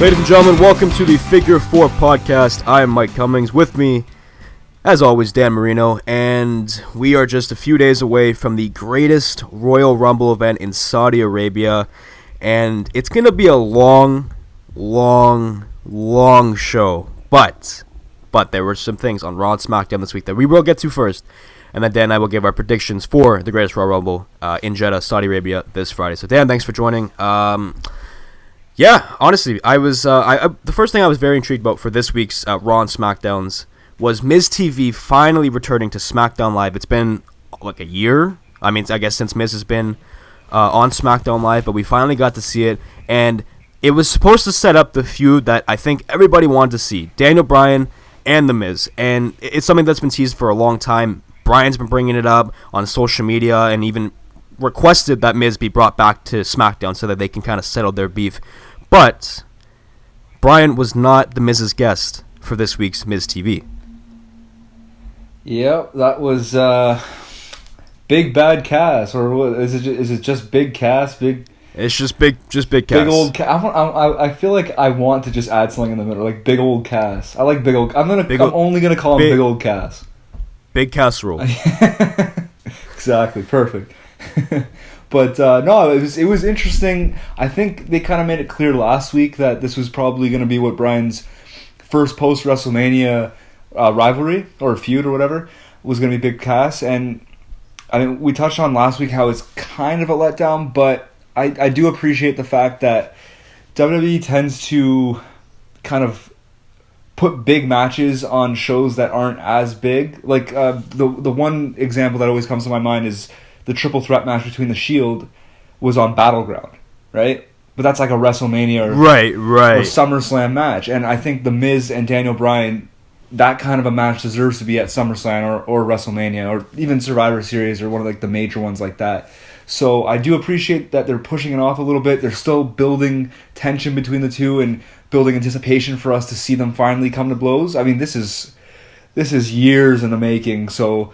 Ladies and gentlemen, welcome to the Figure 4 podcast. I am Mike Cummings. With me, as always, Dan Marino, and we are just a few days away from the greatest Royal Rumble event in Saudi Arabia, and it's going to be a long show, but there were some things on Raw and SmackDown this week that we will get to first, and then Dan and I will give our predictions for the greatest Royal Rumble in Jeddah, Saudi Arabia, this Friday. So Dan, thanks for joining. Yeah, honestly, I was the first thing I was very intrigued about for this week's Raw and SmackDowns was Miz TV finally returning to SmackDown Live. It's been like a year. I mean, I guess since Miz has been on SmackDown Live, but we finally got to see it, and it was supposed to set up the feud that I think everybody wanted to see, Daniel Bryan and The Miz, and it's something that's been teased for a long time. Bryan's been bringing it up on social media and even requested that Miz be brought back to SmackDown so that they can kind of settle their beef. But Bryan was not The Miz's guest for this week's Miz TV. Yep, that was Big Bad Cass, or what is it? Is it just Big Cass? It's just big Cass. Big old Cass. I feel like I want to just add something in the middle, like Big Old Cass. I like Big Old. I'm only gonna call him Big Old Cass. Big casserole. Exactly, perfect. But no, it was interesting. I think they kind of made it clear last week that this was probably going to be what Bryan's first post WrestleMania rivalry or feud or whatever was going to be Big Cass. And I mean, we touched on last week how it's kind of a letdown, but I do appreciate the fact that WWE tends to kind of put big matches on shows that aren't as big. Like the one example that always comes to my mind is the triple threat match between the Shield was on Battleground, right? But that's like a WrestleMania or SummerSlam match. And I think The Miz and Daniel Bryan, that kind of a match deserves to be at SummerSlam or WrestleMania or even Survivor Series or one of like the major ones like that. So I do appreciate that they're pushing it off a little bit. They're still building tension between the two and building anticipation for us to see them finally come to blows. I mean, this is years in the making, so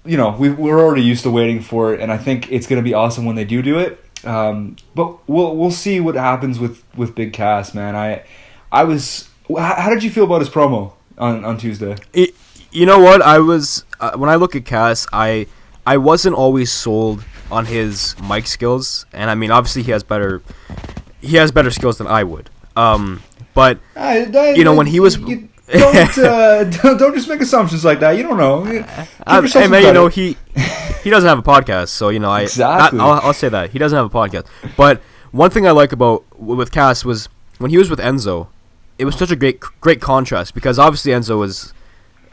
you know, we're already used to waiting for it, and I think it's going to be awesome when they do it. But we'll see what happens with Big Cass, man. How did you feel about his promo on Tuesday? You know what? I was when I look at Cass, I wasn't always sold on his mic skills, and I mean, obviously he has better skills than I would. But you know, when he was. Don't just make assumptions like that. You don't know. Hey man, you know he doesn't have a podcast, so you know exactly. I'll say that he doesn't have a podcast. But one thing I like with Cass was when he was with Enzo, it was such a great contrast because obviously Enzo was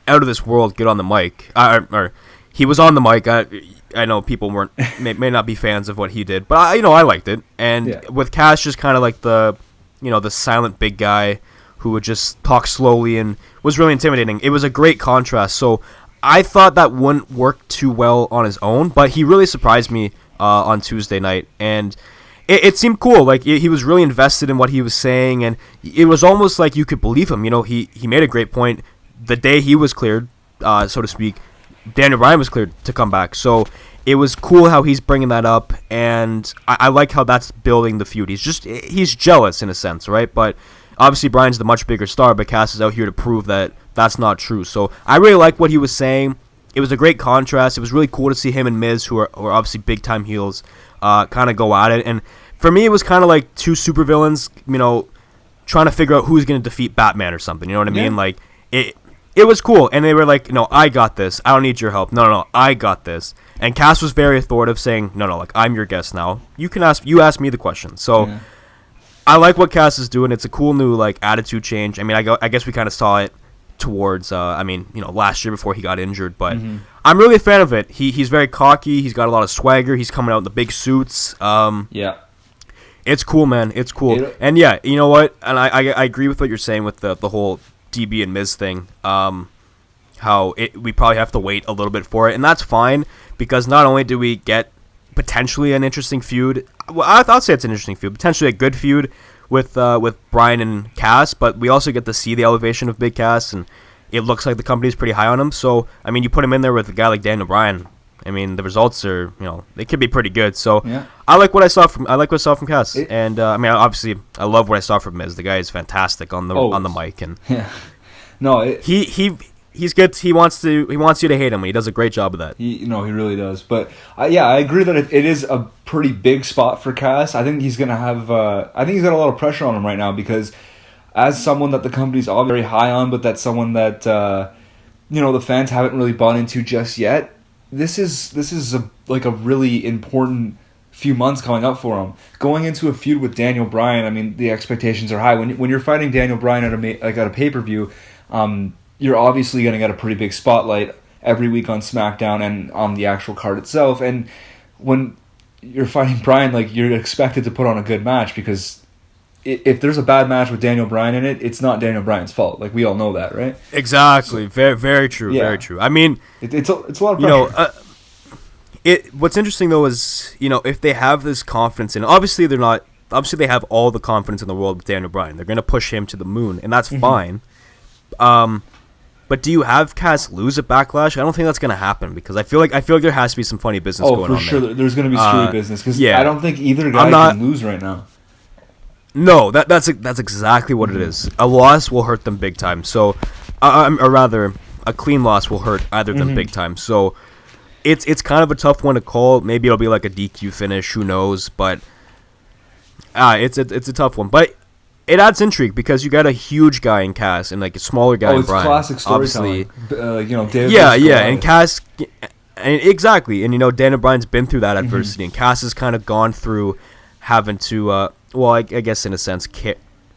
out of this world good on the mic, or he was on the mic. I know people may not be fans of what he did, but I liked it. And with Cass, just kind of like the silent big guy who would just talk slowly and was really intimidating. It was a great contrast. So I thought that wouldn't work too well on his own, but he really surprised me on Tuesday night. And it seemed cool. Like he was really invested in what he was saying, and it was almost like you could believe him. You know, he made a great point. The day he was cleared, so to speak, Daniel Bryan was cleared to come back. So it was cool how he's bringing that up, and I like how that's building the feud. He's jealous in a sense, right? But obviously, Bryan's the much bigger star, but Cass is out here to prove that that's not true. So I really like what he was saying. It was a great contrast. It was really cool to see him and Miz, who are obviously big-time heels, kind of go at it. And for me, it was kind of like two supervillains, you know, trying to figure out who's going to defeat Batman or something. You know what I mean? Like, it was cool. And they were like, no, I got this. I don't need your help. No, I got this. And Cass was very authoritative, saying, no, like, I'm your guest now. You ask me the question. So I like what Cass is doing. It's a cool new like attitude change. I mean, I guess we kind of saw it towards last year before he got injured, but I'm really a fan of it. He's very cocky. He's got a lot of swagger. He's coming out in the big suits. It's cool, man. It's cool. And yeah, you know what? And I agree with what you're saying with the whole DB and Miz thing. How we probably have to wait a little bit for it, and that's fine because not only do we get potentially an interesting feud. Well, I'll say it's an interesting feud. Potentially a good feud with Bryan and Cass, but we also get to see the elevation of Big Cass, and it looks like the company's pretty high on him. So, I mean, you put him in there with a guy like Daniel Bryan. I mean, the results are, they could be pretty good. So Yeah. I like what I saw from Cass, and I mean, obviously, I love what I saw from Miz. The guy is fantastic on the mic, and Yeah. No, he's good. He wants you to hate him, and he does a great job of that. he really does. But I agree that it is a pretty big spot for Cass. I think he's gonna have. I think he's got a lot of pressure on him right now because, as someone that the company's all very high on, but that's someone that the fans haven't really bought into just yet. This is a really important few months coming up for him. Going into a feud with Daniel Bryan, I mean, the expectations are high. When you're fighting Daniel Bryan at a pay-per-view, you're obviously going to get a pretty big spotlight every week on SmackDown and on the actual card itself. And when you're fighting Bryan, you're expected to put on a good match because if there's a bad match with Daniel Bryan in it, it's not Daniel Bryan's fault. We all know that, right? Exactly. Very, very true. Yeah. Very true. I mean, it's a lot of pressure. What's interesting though is, if they have this confidence in, obviously they have all the confidence in the world with Daniel Bryan. They're going to push him to the moon, and that's fine. But do you have Cass lose at Backlash? I don't think that's going to happen because I feel like there has to be some funny business going on there. Oh, for sure. There's going to be screwy business because I don't think either guy can lose right now. No, that's exactly what it is. A loss will hurt them big time. So, or rather, a clean loss will hurt either of them big time. So, it's kind of a tough one to call. Maybe it'll be like a DQ finish. Who knows? But it's a tough one. But it adds intrigue because you got a huge guy in Cass and a smaller guy in Bryan. Oh, it's classic storytelling. David. Yeah, and Cass, and exactly, and Daniel Bryan's been through that adversity, and Cass has kind of gone through having to. Well, I guess in a sense,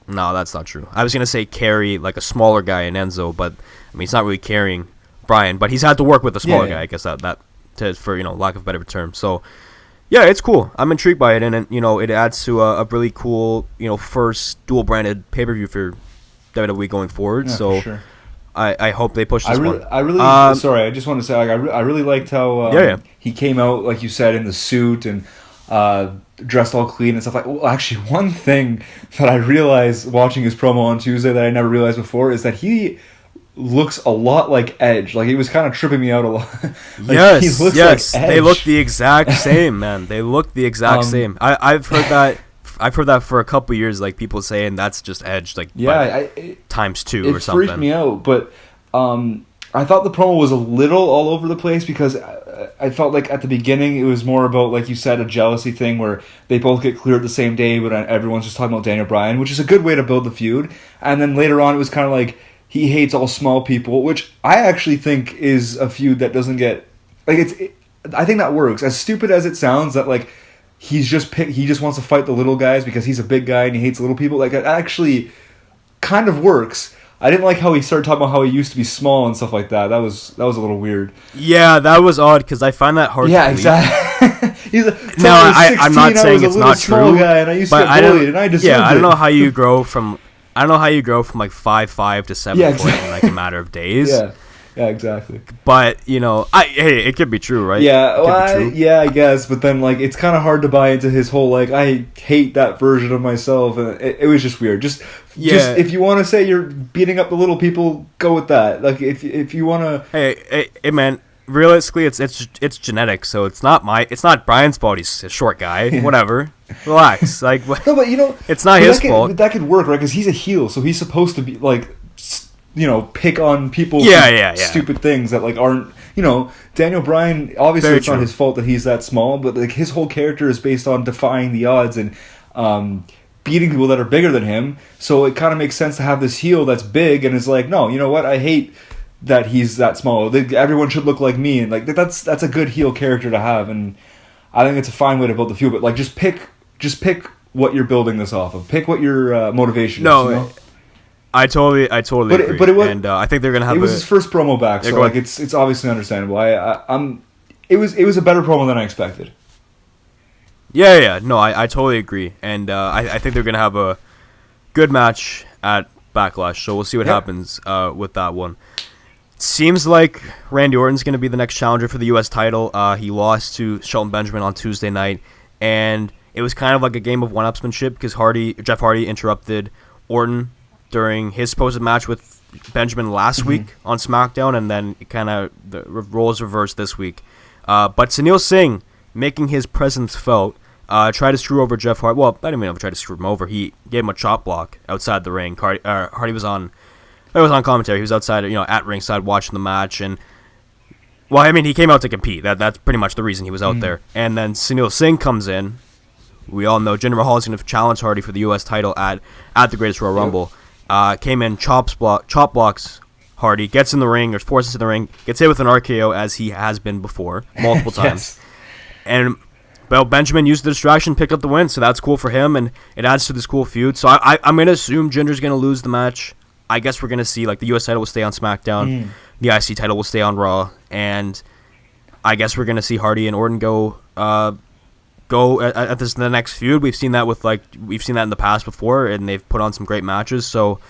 no, that's not true. I was gonna say carry a smaller guy in Enzo, but I mean he's not really carrying Bryan, but he's had to work with a smaller guy. I guess that for lack of a better term. So yeah, it's cool. I'm intrigued by it, and it adds to a really cool first dual branded pay per view for WWE going forward. Yeah, so for sure. I hope they push this one. I really sorry. I just want to say I really liked how he came out like you said in the suit and. Dressed all clean and stuff well, actually, one thing that I realized watching his promo on Tuesday that I never realized before is that he looks a lot like Edge. He was kind of tripping me out a lot. Yes, he looks like Edge. They look the exact same, man. They look the exact same. I've heard that. I've heard that for a couple of years. People saying that's just Edge, times 2 or something. It freaked me out, but I thought the promo was a little all over the place because I felt like at the beginning it was more about, like you said, a jealousy thing where they both get cleared the same day, but everyone's just talking about Daniel Bryan, which is a good way to build the feud. And then later on it was kind of like he hates all small people, which I actually think is a feud that doesn't get... I think that works. As stupid as it sounds that he just wants to fight the little guys because he's a big guy and he hates little people, it actually kind of works. I didn't like how he started talking about how he used to be small and stuff like that. That was a little weird. Yeah, that was odd because I find that hard. Yeah, exactly. I'm not saying it's not true. Guy and I used to get bullied, and I deserved it. I don't know how you grow from 5'5" to 7 foot in a matter of days. Yeah, exactly. But it could be true, right? Yeah, I guess. But then it's kind of hard to buy into his whole I hate that version of myself, and it was just weird. Just if you want to say you're beating up the little people, go with that. If you want to, hey, man. Realistically, it's genetics, so it's not Bryan's fault. He's a short guy. Whatever, relax. No, but it's not his fault. That could work, right? Because he's a heel, so he's supposed to be pick on people stupid things that aren't, Daniel Bryan, obviously Very it's true. Not his fault that he's that small, but his whole character is based on defying the odds and beating people that are bigger than him, so it kind of makes sense to have this heel that's big and is no, you know what, I hate that he's that small, everyone should look like me, and that's a good heel character to have, and I think it's a fine way to build the feud, but just pick what you're building this off of, pick what your motivation is. I totally agree. But it was, and I think they're gonna have. It was his first promo back, so it's obviously understandable. It was a better promo than I expected. Yeah. No, I totally agree, and I think they're gonna have a good match at Backlash. So we'll see what happens with that one. Seems like Randy Orton's gonna be the next challenger for the U.S. title. He lost to Shelton Benjamin on Tuesday night, and it was kind of like a game of one-upsmanship because Jeff Hardy interrupted Orton during his supposed match with Benjamin last week on SmackDown, and then it kind of the roles reversed this week. But Sunil Singh, making his presence felt, tried to screw over Jeff Hardy. Well, I didn't even know if he tried to screw him over. He gave him a chop block outside the ring. Hardy was on commentary. He was outside, at ringside watching the match. And, well, I mean, he came out to compete. That's pretty much the reason he was out there. And then Sunil Singh comes in. We all know Jinder Mahal is going to challenge Hardy for the U.S. title at the Greatest Royal Rumble. Came in, chop blocks Hardy, gets in the ring, or forces to the ring, gets hit with an RKO as he has been before, multiple times. And Benjamin used the distraction, picked up the win, so that's cool for him, and it adds to this cool feud. So I'm going to assume Jinder's going to lose the match. I guess we're going to see, the U.S. title will stay on SmackDown, the IC title will stay on Raw, and I guess we're going to see Hardy and Orton go at the next feud. We've seen that in the past before, and they've put on some great matches, so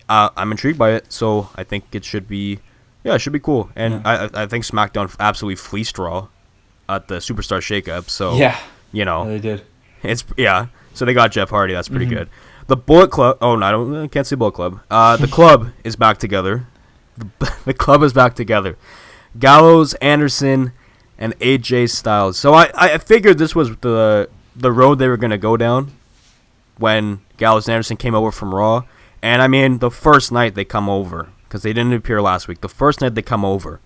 I'm intrigued by it. So I think it should be cool. And I think SmackDown absolutely fleeced Raw at the Superstar Shakeup. So they did. So they got Jeff Hardy. That's pretty good. The Bullet Club. Oh no, I can't say Bullet Club. The Club is back together. The Club is back together. Gallows, Anderson, and AJ Styles. So I figured this was the road they were going to go down when Gallows and Anderson came over from Raw. And I mean, the first night they come over, because they didn't appear last week. The first night they come over,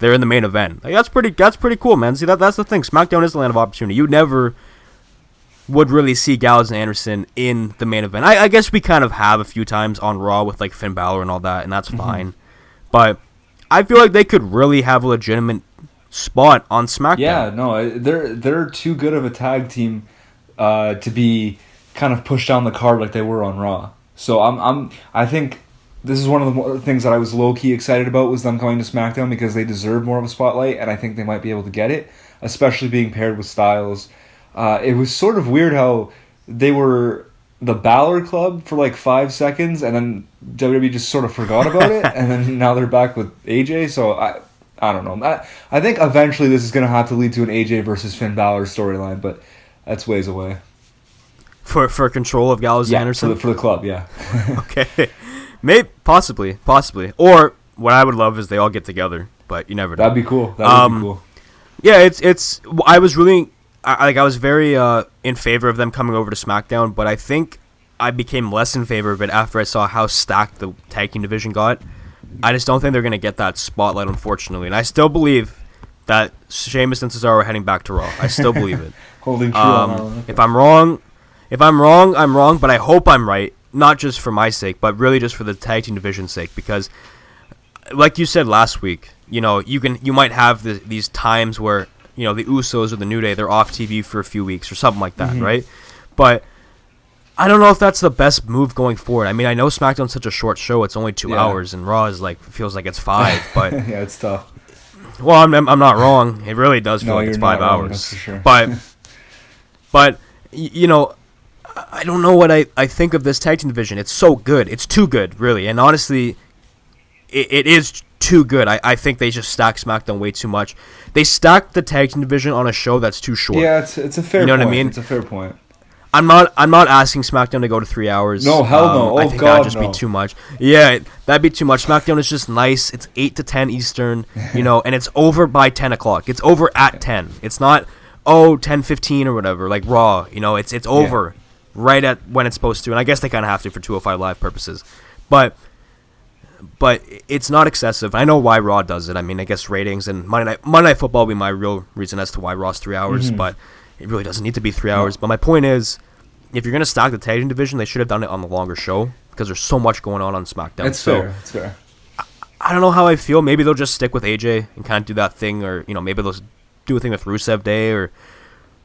they're in the main event. That's pretty cool, man. See, that's the thing. SmackDown is the land of opportunity. You never would really see Gallows and Anderson in the main event. I guess we kind of have a few times on Raw with Finn Balor and all that, and that's fine. But I feel like they could really have a legitimate spot on SmackDown. Yeah, no, they're too good of a tag team to be kind of pushed down the card like they were on Raw. So I think this is one of the things that I was low-key excited about was them coming to SmackDown because they deserve more of a spotlight, and I think they might be able to get it, especially being paired with Styles. It was sort of weird how they were the Balor Club for 5 seconds, and then WWE just sort of forgot about it, and then now they're back with AJ, so I don't know. I think eventually this is going to have to lead to an AJ versus Finn Balor storyline, but that's ways away. For control of Gallows and Anderson? For the club, yeah. Okay. Maybe, possibly. Or what I would love is they all get together, but you never know. That'd be cool. That would be cool. Yeah, it's. I was really, I was very in favor of them coming over to SmackDown, but I think I became less in favor of it after I saw how stacked the tag team division got. I just don't think they're gonna get that spotlight, unfortunately, and I still believe that Sheamus and Cesaro are heading back to Raw. I still believe it. Holding true on that one. Okay. If I'm wrong, I'm wrong, but I hope I'm right, not just for my sake, but really just for the tag team division's sake, because like you said last week, you might have these times where, the Usos or the New Day, they're off TV for a few weeks or something like that, right? But I don't know if that's the best move going forward. I mean, I know SmackDown's such a short show, it's only 2 hours, and Raw is feels like it's 5, but yeah, it's tough. Well, I'm not wrong. It really does feel like it's 5 hours. Wrong, that's for sure. But I don't know what I think of this tag team division. It's so good. It's too good, really. And honestly, it is too good. I think they just stack SmackDown way too much. They stacked the tag team division on a show that's too short. Yeah, it's a fair point. You know what I mean? It's a fair point. I'm not asking SmackDown to go to 3 hours. No, hell no. I think that would just be too much. Yeah, that'd be too much. SmackDown is just nice. It's 8 to 10 Eastern, and it's over by 10 o'clock. It's over at 10. It's not, 10:15 or whatever, like Raw. It's over. Yeah. Right at when it's supposed to, and I guess they kind of have to for 205 Live purposes, but it's not excessive. I know why Raw does it. I mean, I guess ratings and Monday Night Football will be my real reason as to why Raw's 3 hours, but it really doesn't need to be 3 hours. But my point is, if you're gonna stack the tag team division, they should have done it on the longer show because there's so much going on SmackDown. It's fair. I don't know how I feel. Maybe they'll just stick with AJ and kind of do that thing, or maybe they'll do a thing with Rusev Day or.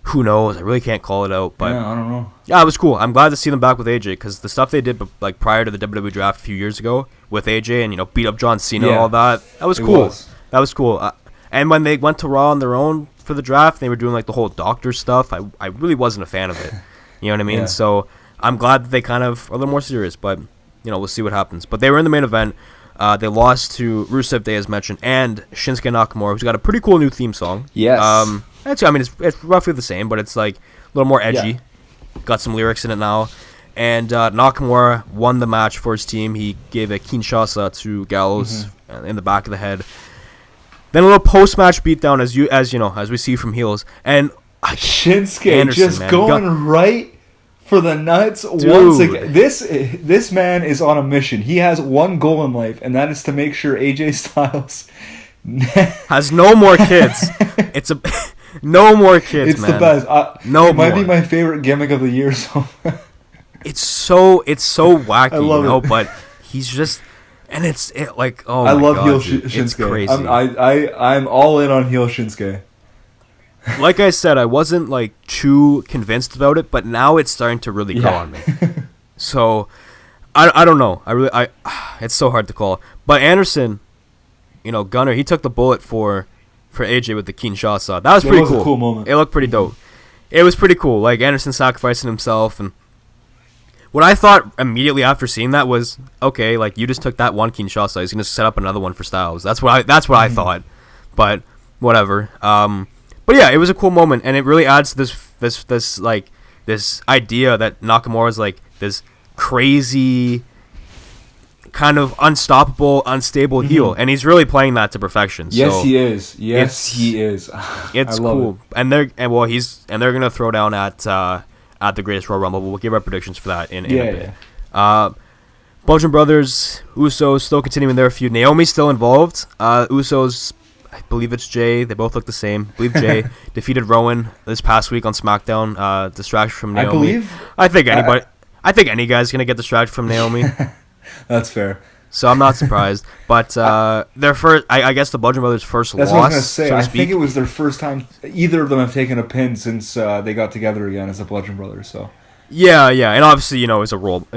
Who knows? I really can't call it out, but yeah, I don't know. Yeah, it was cool. I'm glad to see them back with AJ because the stuff they did prior to the WWE draft a few years ago with AJ and beat up John Cena and all that. That was cool. That was cool. And when they went to Raw on their own for the draft, they were doing the whole doctor stuff. I really wasn't a fan of it. You know what I mean? Yeah. So I'm glad that they kind of are a little more serious, but we'll see what happens. But they were in the main event. They lost to Rusev Day, as mentioned, and Shinsuke Nakamura, who's got a pretty cool new theme song. Yes. It's roughly the same, but it's a little more edgy. Yeah. Got some lyrics in it now. And Nakamura won the match for his team. He gave a Kinshasa to Gallows in the back of the head. Then a little post-match beatdown as we see from heels, and Shinsuke Anderson, just man, going right for the nuts once again. This man is on a mission. He has one goal in life, and that is to make sure AJ Styles has no more kids. No more kids, it's man. The best. It might be my favorite gimmick of the year. So it's so wacky, I love it. But he's just, and oh my I love God, heel dude, Shinsuke. it's crazy. I'm all in on heel Shinsuke. Like I said, I wasn't like too convinced about it, but now it's starting to really grow on me. So I don't know. It's so hard to call. But Anderson, Gunner, he took the bullet for AJ with the Kinshasa. That was pretty cool. A cool moment. It looked pretty dope. It was pretty cool. Like Anderson sacrificing himself, and what I thought immediately after seeing that was, okay, like you just took that one Kinshasa, he's gonna set up another one for Styles. That's what I thought. But whatever. But yeah, it was a cool moment, and it really adds to this idea that Nakamura's like this crazy, kind of unstoppable, unstable heel, and he's really playing that to perfection. Yes, so he is. Yes, he is. It's cool, and they're gonna throw down at the Greatest Royal Rumble. We'll give our predictions for that in a bit. Bludgeon Brothers, Usos still continuing their feud. Naomi's still involved. Usos, I believe it's Jay. They both look the same. I believe Jay defeated Rowan this past week on SmackDown. Distraction from Naomi. I think any guy's gonna get distracted from Naomi. That's fair. So I'm not surprised. But their first, I guess the Bludgeon Brothers' first That's loss. What I was gonna say. So I think it was their first time. Either of them have taken a pin since they got together again as the Bludgeon Brothers. So. Yeah, and obviously, it was a roll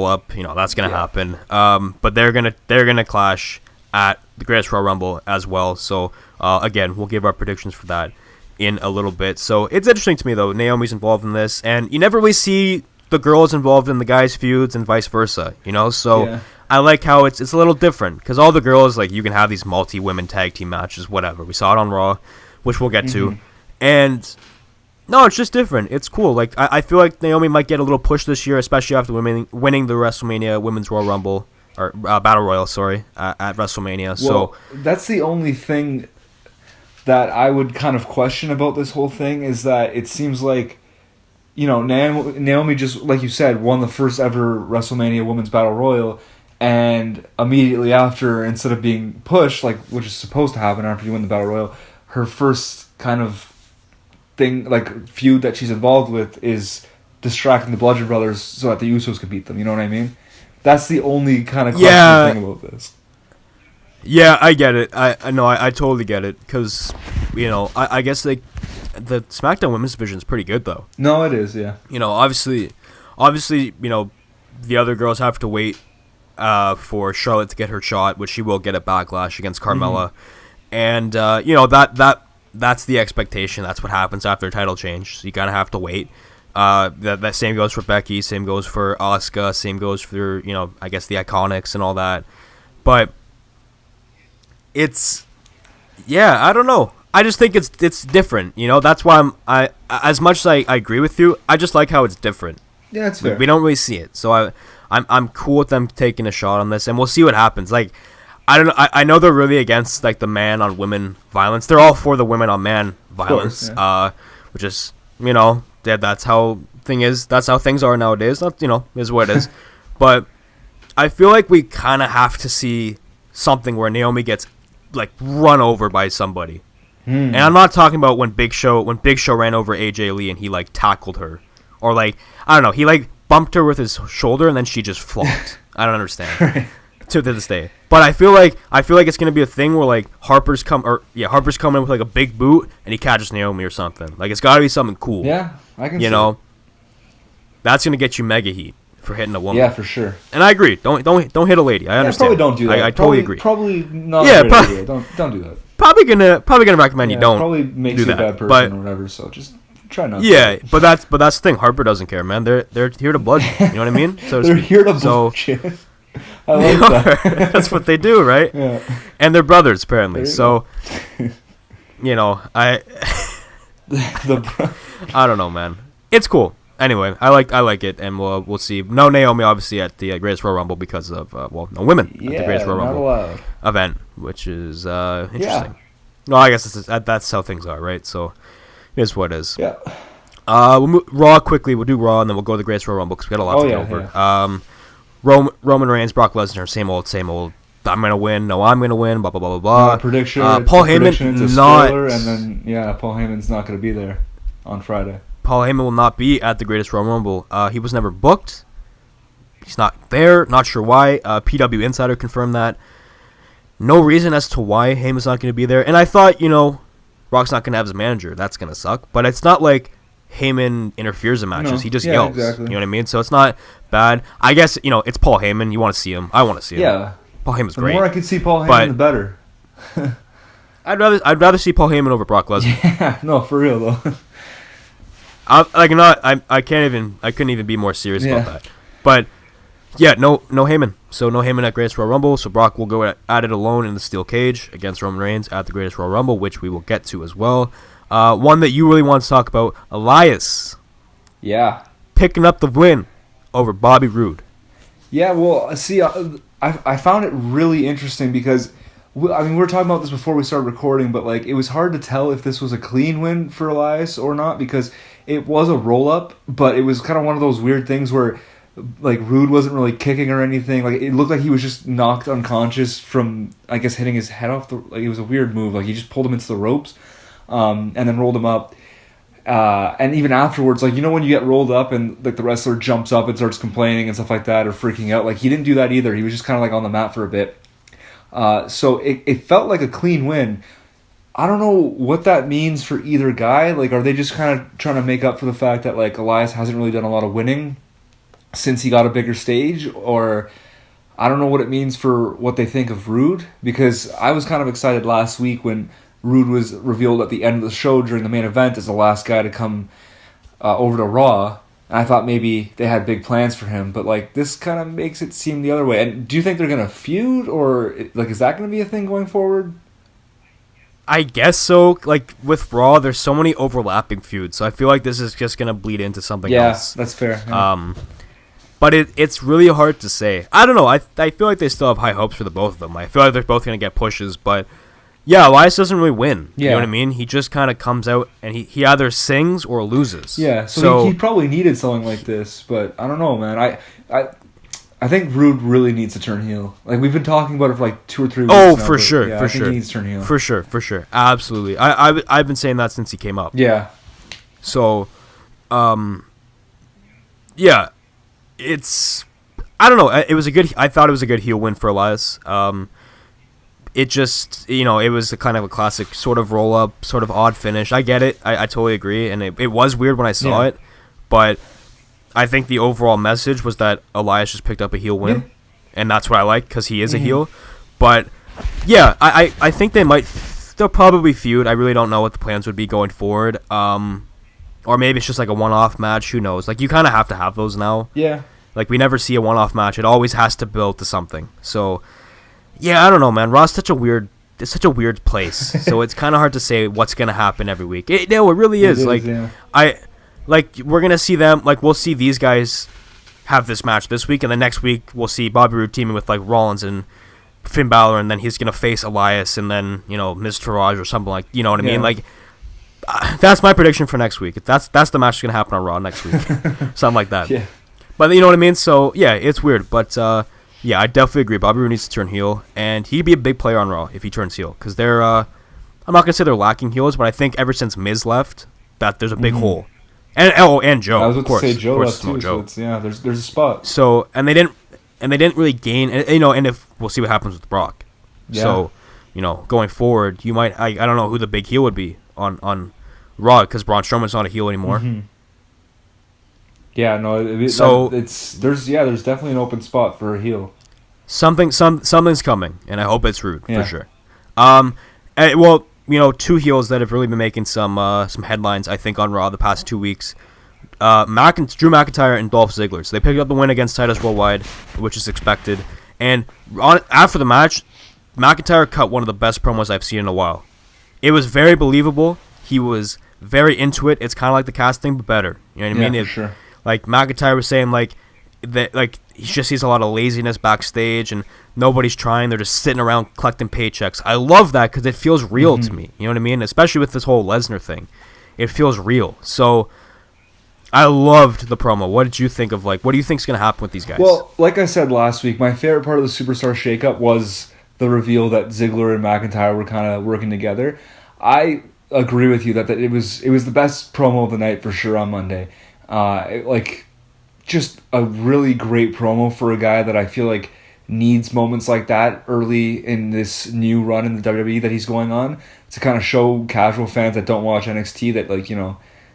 up. That's gonna happen. But they're gonna clash at the Greatest Royal Rumble as well. So again, we'll give our predictions for that in a little bit. So it's interesting to me though. Naomi's involved in this, and you never really see the girls involved in the guys' feuds and vice versa. So. Yeah. I like how it's a little different because all the girls, like, you can have these multi-women tag team matches, whatever. We saw it on Raw, which we'll get to, and no, it's just different. It's cool. Like I feel like Naomi might get a little push this year, especially after winning the WrestleMania Women's Royal Rumble or Battle Royal, at WrestleMania. So that's the only thing that I would kind of question about this whole thing is that it seems like. Naomi just, like you said, won the first ever WrestleMania Women's Battle Royal, and immediately after, instead of being pushed, like which is supposed to happen after you win the Battle Royal, her first kind of thing, like feud that she's involved with, is distracting the Bludgeon Brothers so that the Usos can beat them. You know what I mean? That's the only kind of questionable thing about this. Yeah, I get it. I know. I totally get it because, I guess like. The SmackDown Women's Division is pretty good, though. No, it is, yeah. Obviously, the other girls have to wait for Charlotte to get her shot, which she will get at Backlash against Carmella, and that's the expectation. That's what happens after a title change. So you kind of have to wait. That same goes for Becky, same goes for Asuka, same goes for I guess the Iconics and all that. But it's I don't know. I just think it's different, That's why I as much as I agree with you, I just like how it's different. Yeah, it's fair. We don't really see it, so I'm cool with them taking a shot on this, and we'll see what happens. Like, I don't know. I know they're really against like the man on women violence. They're all for the women on man violence, of course, which is that's how that's how things are nowadays. Not is what it is, but I feel like we kind of have to see something where Naomi gets like run over by somebody. And I'm not talking about when Big Show ran over AJ Lee and he like tackled her, or like I don't know, he like bumped her with his shoulder and then she just flopped. I don't understand right. to this day. But I feel like it's gonna be a thing where like Harper's coming with like a big boot and he catches Naomi or something. Like it's got to be something cool. Yeah, I can. See that's gonna get you mega heat for hitting a woman. Yeah, for sure. And I agree. Don't hit a lady. I understand. Probably don't do that. I totally agree. Probably not. Yeah, idea. Don't do that. Probably gonna recommend you don't. Probably makes you a bad person or whatever. So just try not. Yeah, but that's the thing. Harper doesn't care, man. They're here to bludgeon. You know what I mean? So they're here to bludgeon. I like that. That's what they do, right? Yeah. And they're brothers apparently. So, I don't know, man. It's cool. Anyway, I like it, and we'll see. No Naomi, obviously, at the Greatest Royal Rumble because of no women at the Greatest Royal Rumble event, which is interesting. No, I guess that's how things are, right? So it is what it is. Yeah. Raw quickly. We'll do Raw, and then we'll go to the Greatest Royal Rumble because we got a lot to get over. Yeah. Roman Reigns, Brock Lesnar, same old. I'm gonna win. No, I'm gonna win. Blah blah blah blah blah. Prediction. Paul Heyman not. Spoiler, and then Paul Heyman's not gonna be there on Friday. Paul Heyman will not be at the Greatest Royal Rumble. He was never booked. He's not there. Not sure why. PW Insider confirmed that. No reason as to why Heyman's not going to be there. And I thought, Brock's not going to have his manager. That's going to suck. But it's not like Heyman interferes in matches. He just yells. Exactly. You know what I mean? So it's not bad. I guess, it's Paul Heyman. You want to see him. I want to see him. Yeah. Paul Heyman's great. The more I can see Paul Heyman, the better. I'd rather see Paul Heyman over Brock Lesnar. Yeah, no, for real though. I couldn't even be more serious about that. But yeah, no Heyman. So no Heyman at Greatest Royal Rumble. So Brock will go at it alone in the steel cage against Roman Reigns at the Greatest Royal Rumble, which we will get to as well. One that you really want to talk about, Elias. Yeah. Picking up the win over Bobby Roode. Yeah, well, see, I found it really interesting because, we were talking about this before we started recording, but it was hard to tell if this was a clean win for Elias or not because it was a roll-up, but it was kind of one of those weird things where Roode wasn't really kicking or anything. It looked like he was just knocked unconscious from, I guess, hitting his head off the. It was a weird move. He just pulled him into the ropes, and then rolled him up. And even afterwards, when you get rolled up and the wrestler jumps up and starts complaining and stuff like that or freaking out, he didn't do that either. He was just kind of on the mat for a bit. So it felt like a clean win. I don't know what that means for either guy. Are they just kind of trying to make up for the fact that Elias hasn't really done a lot of winning since he got a bigger stage, or I don't know what it means for what they think of Roode, because I was kind of excited last week when Roode was revealed at the end of the show during the main event as the last guy to come over to Raw, and I thought maybe they had big plans for him, but this kind of makes it seem the other way. And do you think they're going to feud, or is that going to be a thing going forward? I guess so. With Raw, there's so many overlapping feuds, so I feel like this is just going to bleed into something else. Yeah, that's fair. Yeah. But it's really hard to say. I don't know. I feel like they still have high hopes for the both of them. I feel like they're both going to get pushes, but yeah, Elias doesn't really win. Yeah. You know what I mean? He just kind of comes out and he either sings or loses. Yeah, so he probably needed something like this, but I don't know, man. I think Roode really needs to turn heel. We've been talking about it for 2 or 3 weeks. Oh, now, for sure, yeah, for I think sure. he needs to turn heel. For sure. Absolutely. I've been saying that since he came up. Yeah. So, yeah, it's. I don't know. I thought it was a good heel win for Elias. It just, it was a kind of a classic sort of roll up, sort of odd finish. I get it. I totally agree, and it was weird when I saw it, but I think the overall message was that Elias just picked up a heel win, and that's what I like because he is a heel. But yeah, I think they'll probably feud. I really don't know what the plans would be going forward. Or maybe it's just a one-off match. Who knows? You kind of have to have those now. Yeah. We never see a one-off match. It always has to build to something. So, yeah, I don't know, man. Raw's such a weird place. So it's kind of hard to say what's gonna happen every week. It really is. We're gonna see them. We'll see these guys have this match this week, and the next week we'll see Bobby Roode teaming with Rollins and Finn Balor, and then he's gonna face Elias, and then Miz Taraj or something you know what I mean? That's my prediction for next week. That's the match that's gonna happen on Raw next week, something like that. Yeah. But you know what I mean? So, yeah, it's weird. But, yeah, I definitely agree. Bobby Roode needs to turn heel. And he'd be a big player on Raw if he turns heel. Because they're, I'm not going to say they're lacking heels, but I think ever since Miz left, that there's a big hole. And Joe, I was of about course. to say Joe left too, Joe. so there's a spot. So, and they didn't really gain, and if we'll see what happens with Brock. Yeah. So, going forward, you might, I don't know who the big heel would be on Raw, because Braun Strowman's not a heel anymore. Mm-hmm. Yeah, no. There's definitely an open spot for a heel. Something's coming, and I hope it's Roode for sure. Two heels that have really been making some headlines, I think, on Raw the past 2 weeks. Drew McIntyre and Dolph Ziggler. So they picked up the win against Titus Worldwide, which is expected. And after the match, McIntyre cut one of the best promos I've seen in a while. It was very believable. He was very into it. It's kind of like the cast thing, but better. You know what I mean? For sure. McIntyre was saying, that like he just sees a lot of laziness backstage and nobody's trying. They're just sitting around collecting paychecks. I love that because it feels real to me. You know what I mean? Especially with this whole Lesnar thing, it feels real. So I loved the promo. What did you think of what do you think is going to happen with these guys? Well, like I said last week, my favorite part of the Superstar shakeup was the reveal that Ziggler and McIntyre were kind of working together. I agree with you that it was the best promo of the night for sure on Monday. Just a really great promo for a guy that I feel like needs moments like that early in this new run in the WWE that he's going on to kind of show casual fans that don't watch NXT that,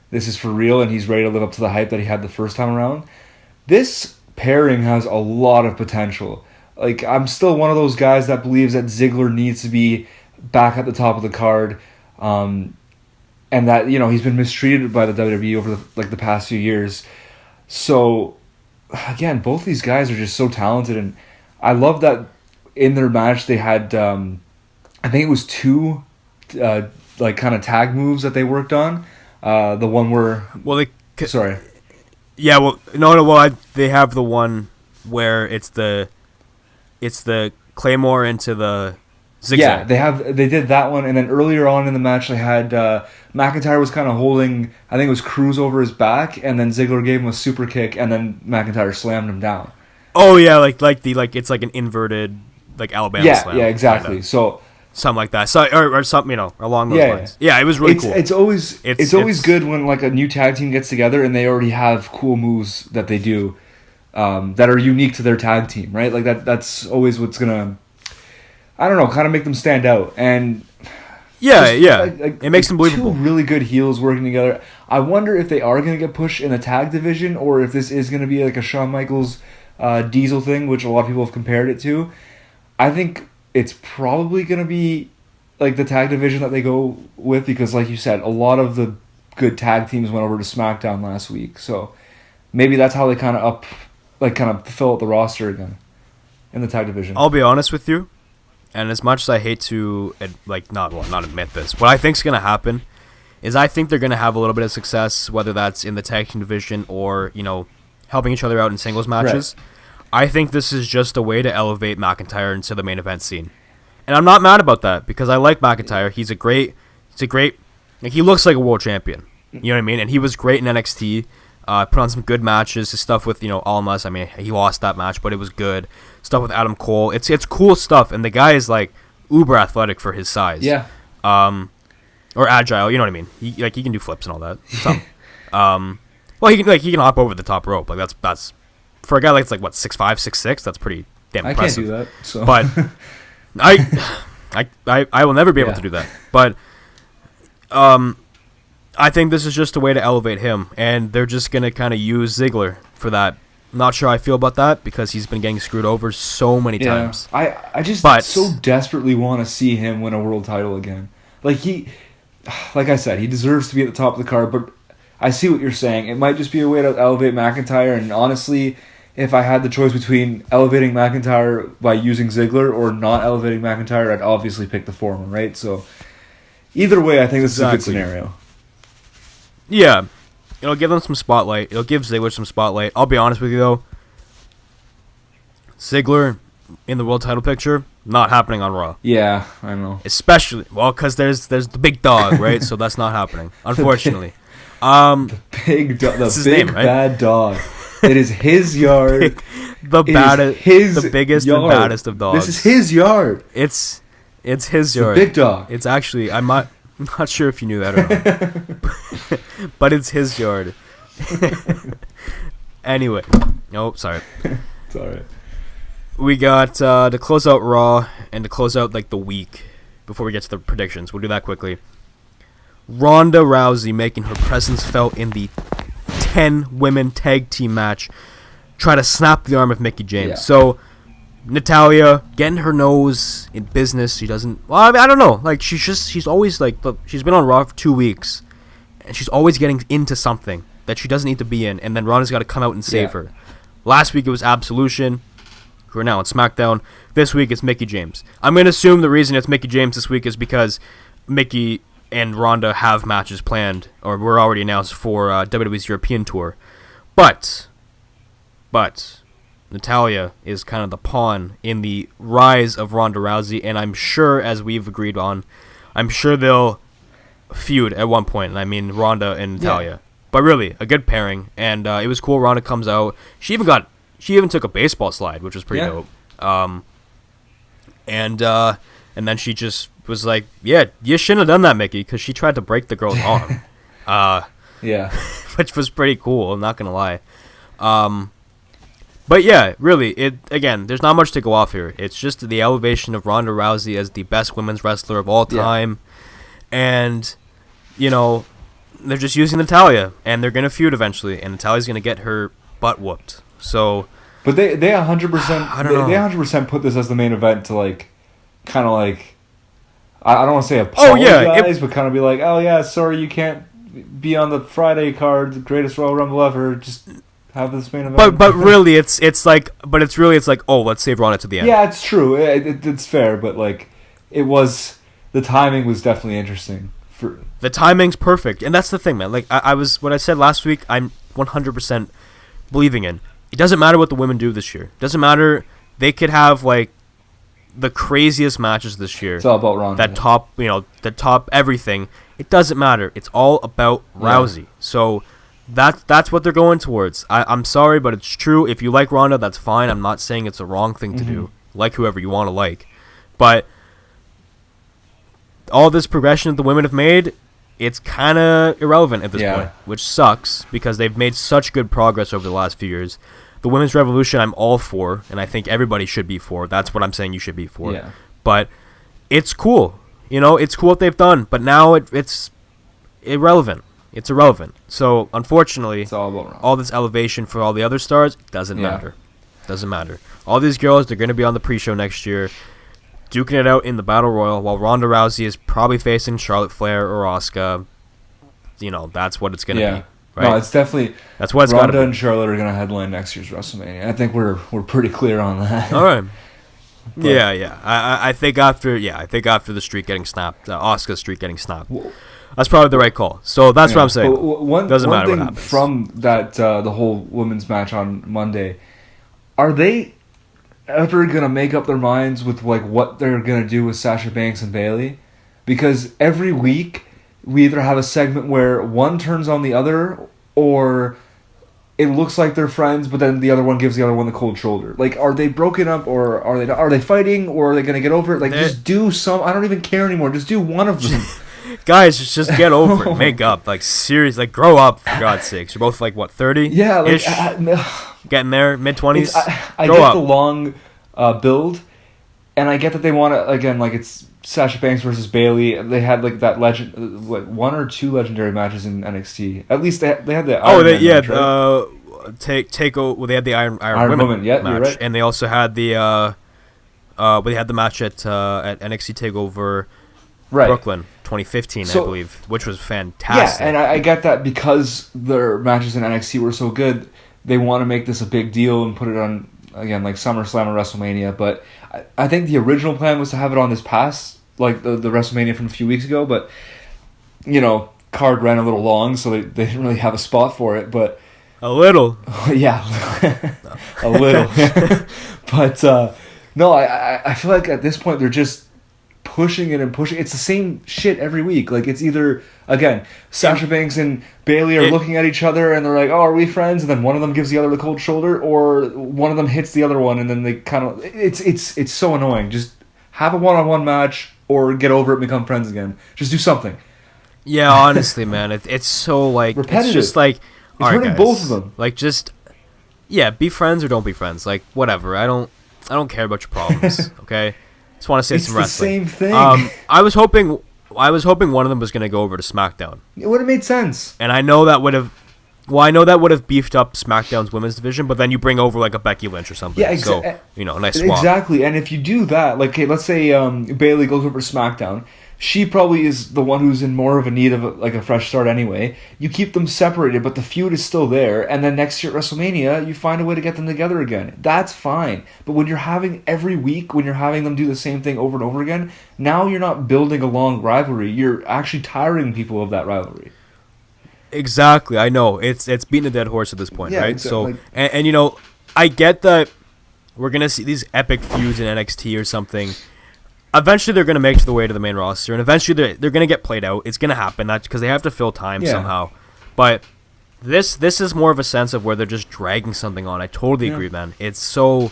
this is for real and he's ready to live up to the hype that he had the first time around. This pairing has a lot of potential. I'm still one of those guys that believes that Ziggler needs to be back at the top of the card, and that, he's been mistreated by the WWE over the past few years. So, again, both these guys are just so talented, and I love that in their match they had, I think it was 2, kind of tag moves that they worked on. The one where... Sorry. Yeah, well, no, they have the one where it's the Claymore into the zigzag. Yeah, they did that one, and then earlier on in the match they had McIntyre was kind of holding, I think it was Cruz over his back, and then Ziggler gave him a super kick, and then McIntyre slammed him down. Oh yeah, it's like an inverted Alabama slam. Yeah, exactly. Kind of. So something like that. So or something along those lines. Yeah, it was really cool. It's always good when a new tag team gets together and they already have cool moves that they do that are unique to their tag team, right? That's always what's gonna, I don't know, kind of make them stand out. And it makes them believable. 2 really good heels working together. I wonder if they are gonna get pushed in the tag division or if this is gonna be a Shawn Michaels Diesel thing, which a lot of people have compared it to. I think it's probably going to be the tag division that they go with because, like you said, a lot of the good tag teams went over to SmackDown last week. So maybe that's how they kind of fill out the roster again in the tag division. I'll be honest with you, and as much as I hate to not admit this, what I think is going to happen is I think they're going to have a little bit of success, whether that's in the tag team division or helping each other out in singles matches. Right. I think this is just a way to elevate McIntyre into the main event scene. And I'm not mad about that because I like McIntyre. He's a great, he looks like a world champion. You know what I mean? And he was great in NXT, put on some good matches. His stuff with, Almas, I mean, he lost that match, but it was good. Stuff with Adam Cole. It's cool stuff. And the guy is uber athletic for his size. Yeah. Or agile, you know what I mean? He can do flips and all that. Well, he can hop over the top rope. That's for a guy that's 6'5", 6'6", that's pretty damn impressive. I can't do that. So. But I will never be able to do that. But I think this is just a way to elevate him, and they're just gonna kind of use Ziggler for that. I'm not sure how I feel about that because he's been getting screwed over so many times. I just so desperately want to see him win a world title again. Like I said, he deserves to be at the top of the card, but I see what you're saying. It might just be a way to elevate McIntyre, and honestly, if I had the choice between elevating McIntyre by using Ziggler or not elevating McIntyre, I'd obviously pick the former, right? So either way, I think this is a good scenario. Yeah. It'll give them some spotlight. It'll give Ziggler some spotlight. I'll be honest with you, though. Ziggler in the world title picture, not happening on Raw. Yeah, I know. Especially, because there's the big dog, right? So that's not happening, unfortunately. The big bad dog. It is his yard. The biggest yard. and baddest of dogs. This is his yard. It's his yard. The big dog. It's actually I'm not sure if you knew that or not, but it's his yard. Anyway, sorry. It's alright. We got to close out Raw and to close out the week before we get to the predictions. We'll do that quickly. Ronda Rousey making her presence felt in the 10-women tag team match. Try to snap the arm of Mickie James. Yeah. So Natalya getting her nose in business. She doesn't. Well, I mean, I don't know. She's always look, she's been on Raw for 2 weeks, and she's always getting into something that she doesn't need to be in, and then Ronda's got to come out and save her. Last week it was Absolution, who are now on SmackDown. This week it's Mickie James. I'm going to assume the reason it's Mickie James this week is because Mickie and Ronda have matches planned, or were already announced for WWE's European tour. But But Natalya is kind of the pawn in the rise of Ronda Rousey, and I'm sure, as we've agreed on, I'm sure they'll feud at one point, and I mean Ronda and Natalya. Yeah. But really, a good pairing, and it was cool. Ronda comes out. She even took a baseball slide, which was pretty dope. And then she just was like, "Yeah, you shouldn't have done that, Mickey," because she tried to break the girl's arm. Yeah, which was pretty cool. I'm not gonna lie. But yeah, really, there's not much to go off here. It's just the elevation of Ronda Rousey as the best women's wrestler of all time, and they're just using Natalya, and they're gonna feud eventually, and Natalya's gonna get her butt whooped. So, but they 100% they 100% put this as the main event to kind of I don't want to say apologize, but kind of be like, oh yeah, sorry you can't be on the Friday card, the greatest Royal Rumble ever. Just have this main event. But really, it's like, oh, let's save Ronda to the end. Yeah, it's true. It's fair, but the timing was definitely interesting. The timing's perfect, and that's the thing, man. Like what I said last week, I'm 100% believing in. It doesn't matter what the women do this year. It doesn't matter. They could have the craziest matches this year. It's all about Ronda. The top everything. It doesn't matter. It's all about Rousey. So that's what they're going towards. I'm sorry, but it's true. If you like Ronda, that's fine. I'm not saying it's a wrong thing to do. Like whoever you want to like. But all this progression that the women have made, it's kind of irrelevant at this point, which sucks because they've made such good progress over the last few years. The women's revolution, I'm all for, and I think everybody should be for. That's what I'm saying you should be for. Yeah. But it's cool. It's cool what they've done, but now it's irrelevant. It's irrelevant. So, unfortunately, it's all about all this elevation for all the other stars doesn't matter. Doesn't matter. All these girls, they're going to be on the pre-show next year, duking it out in the Battle Royal, while Ronda Rousey is probably facing Charlotte Flair or Asuka. That's what it's going to be. Right? No, it's definitely that's what it's Ronda and Charlotte are going to headline next year's WrestleMania. I think we're pretty clear on that. All right. Yeah. I think after the streak getting snapped, Asuka's streak getting snapped, that's probably the right call. So that's what I'm saying. Doesn't matter what happens. From that, the whole women's match on Monday, are they ever gonna make up their minds with what they're gonna do with Sasha Banks and Bayley? Because every week we either have a segment where one turns on the other, or it looks like they're friends, but then the other one gives the other one the cold shoulder. Are they broken up, or are they not? Are they fighting, or are they gonna get over it? Just do some. I don't even care anymore. Just do one of them. Guys, just get over it. Make up. Seriously, grow up, for God's sakes. You're both 30? Yeah, getting there, mid-20s. I get the long build, and I get that they want to, again, it's Sasha Banks versus Bayley. They had that legend, one or two legendary matches in NXT. At least they had the Iron Man match, right? They had the Iron Women match, right. And they also had they had the match at NXT Takeover Brooklyn 2015, I believe, which was fantastic. Yeah, and I get that because their matches in NXT were so good, they want to make this a big deal and put it on, again, SummerSlam or WrestleMania. But I think the original plan was to have it on this past, the WrestleMania from a few weeks ago. But, card ran a little long, so they didn't really have a spot for it. But a little. Yeah, a little. But, no, I feel like at this point they're just pushing it and pushing. It's the same shit every week. It's either, again, Sasha Banks and Bayley are looking at each other and they're like, oh, are we friends? And then one of them gives the other the cold shoulder, or one of them hits the other one, and then they kind of... It's so annoying. Just have a one-on-one match, or get over it and become friends again. Just do something. Yeah, honestly, man. It's so, repetitive. It's just it's hurting both of them. Be friends or don't be friends. Whatever. I don't care about your problems, okay? Just want to say some wrestling. It's the same thing. I was hoping one of them was going to go over to SmackDown. It would have made sense. And I know that would have beefed up SmackDown's women's division, but then you bring over a Becky Lynch or something. Yeah, So, a nice swap. Exactly. And if you do that, let's say Bayley goes over to SmackDown, she probably is the one who's in more of a need of a fresh start anyway. You keep them separated, but the feud is still there. And then next year at WrestleMania, you find a way to get them together again. That's fine. But when you're having every week, when you're having them do the same thing over and over again, now you're not building a long rivalry. You're actually tiring people of that rivalry. Exactly. I know. It's beating a dead horse at this point, right? So, I get that we're gonna see these epic feuds in NXT or something. Eventually, they're gonna make their way to the main roster, and eventually they're gonna get played out. It's gonna happen. That's because they have to fill time somehow. But this is more of a sense of where they're just dragging something on. I totally agree, man. It's so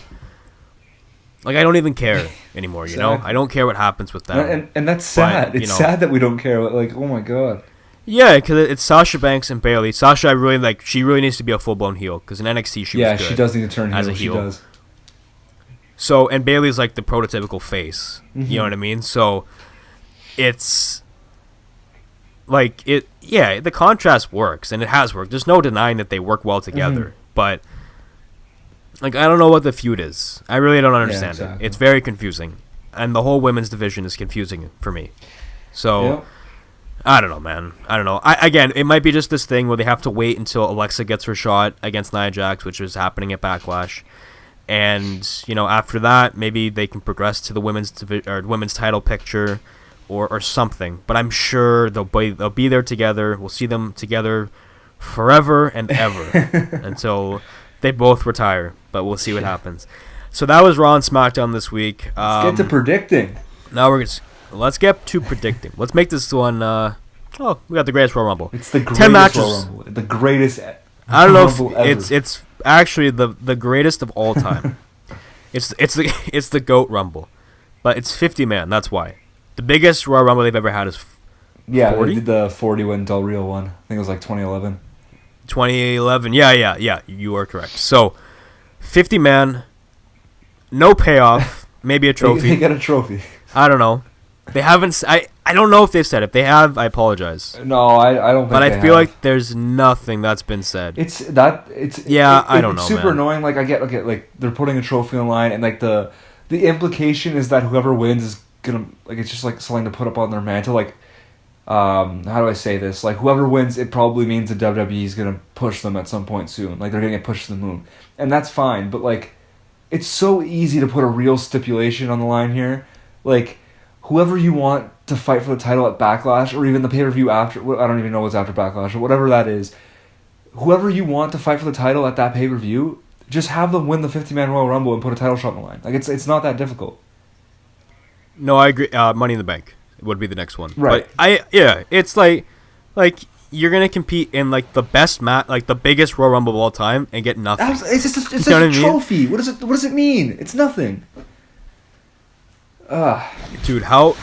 like I don't even care anymore. You know, I don't care what happens with them. And that's sad. But, it's sad that we don't care. Like, oh my god. Yeah, because it's Sasha Banks and Bayley. Sasha, I really like. She really needs to be a full blown heel because in NXT she was good. Yeah, she does need to turn heel. As a heel. She does. So, and Bayley's like the prototypical face. Mm-hmm. You know what I mean? So, it's like it. Yeah, the contrast works, and it has worked. There's no denying that they work well together. Mm-hmm. But like, I don't know what the feud is. I really don't understand it. It's very confusing, and the whole women's division is confusing for me. So. I don't know, man. I don't know. Again, it might be just this thing where they have to wait until Alexa gets her shot against Nia Jax, which is happening at Backlash. And, you know, after that, maybe they can progress to the women's title picture or something. But I'm sure they'll be there together. We'll see them together forever and ever until they both retire. But we'll see what happens. So that was Raw and SmackDown this week. Let's get to predicting. Now let's get to predicting. Let's make this one. We got the greatest Royal Rumble. It's the greatest 10 matches. Royal Rumble. The greatest. I don't know if it's actually the greatest of all time. it's the GOAT Rumble, but it's 50 man. That's why the biggest Royal Rumble they've ever had is 40? They did the 40 when Del Rio won. I think it was like 2011. 2011. Yeah. You are correct. So 50 man, no payoff. Maybe a trophy. They get a trophy. I don't know. They haven't. I don't know if they've said it. If they have, I apologize. No, I don't think. But I feel like there's nothing that's been said. I don't know. It's super annoying. Like I get like they're putting a trophy on the line, and like the implication is that whoever wins is gonna like it's just like something to put up on their mantle. Like, how do I say this? Like whoever wins, it probably means the WWE is gonna push them at some point soon. Like they're gonna get pushed to the moon, and that's fine. But like, it's so easy to put a real stipulation on the line here, like. Whoever you want to fight for the title at Backlash, or even the pay-per-view after, I don't even know what's after Backlash, or whatever that is, whoever you want to fight for the title at that pay-per-view, just have them win the 50-man Royal Rumble and put a title shot on the line. Like, it's not that difficult. No, I agree. Money in the Bank would be the next one. Right. But it's like you're going to compete in, like, the best match, like, the biggest Royal Rumble of all time and get nothing. It's just a trophy. What does it mean? It's nothing. Dude, how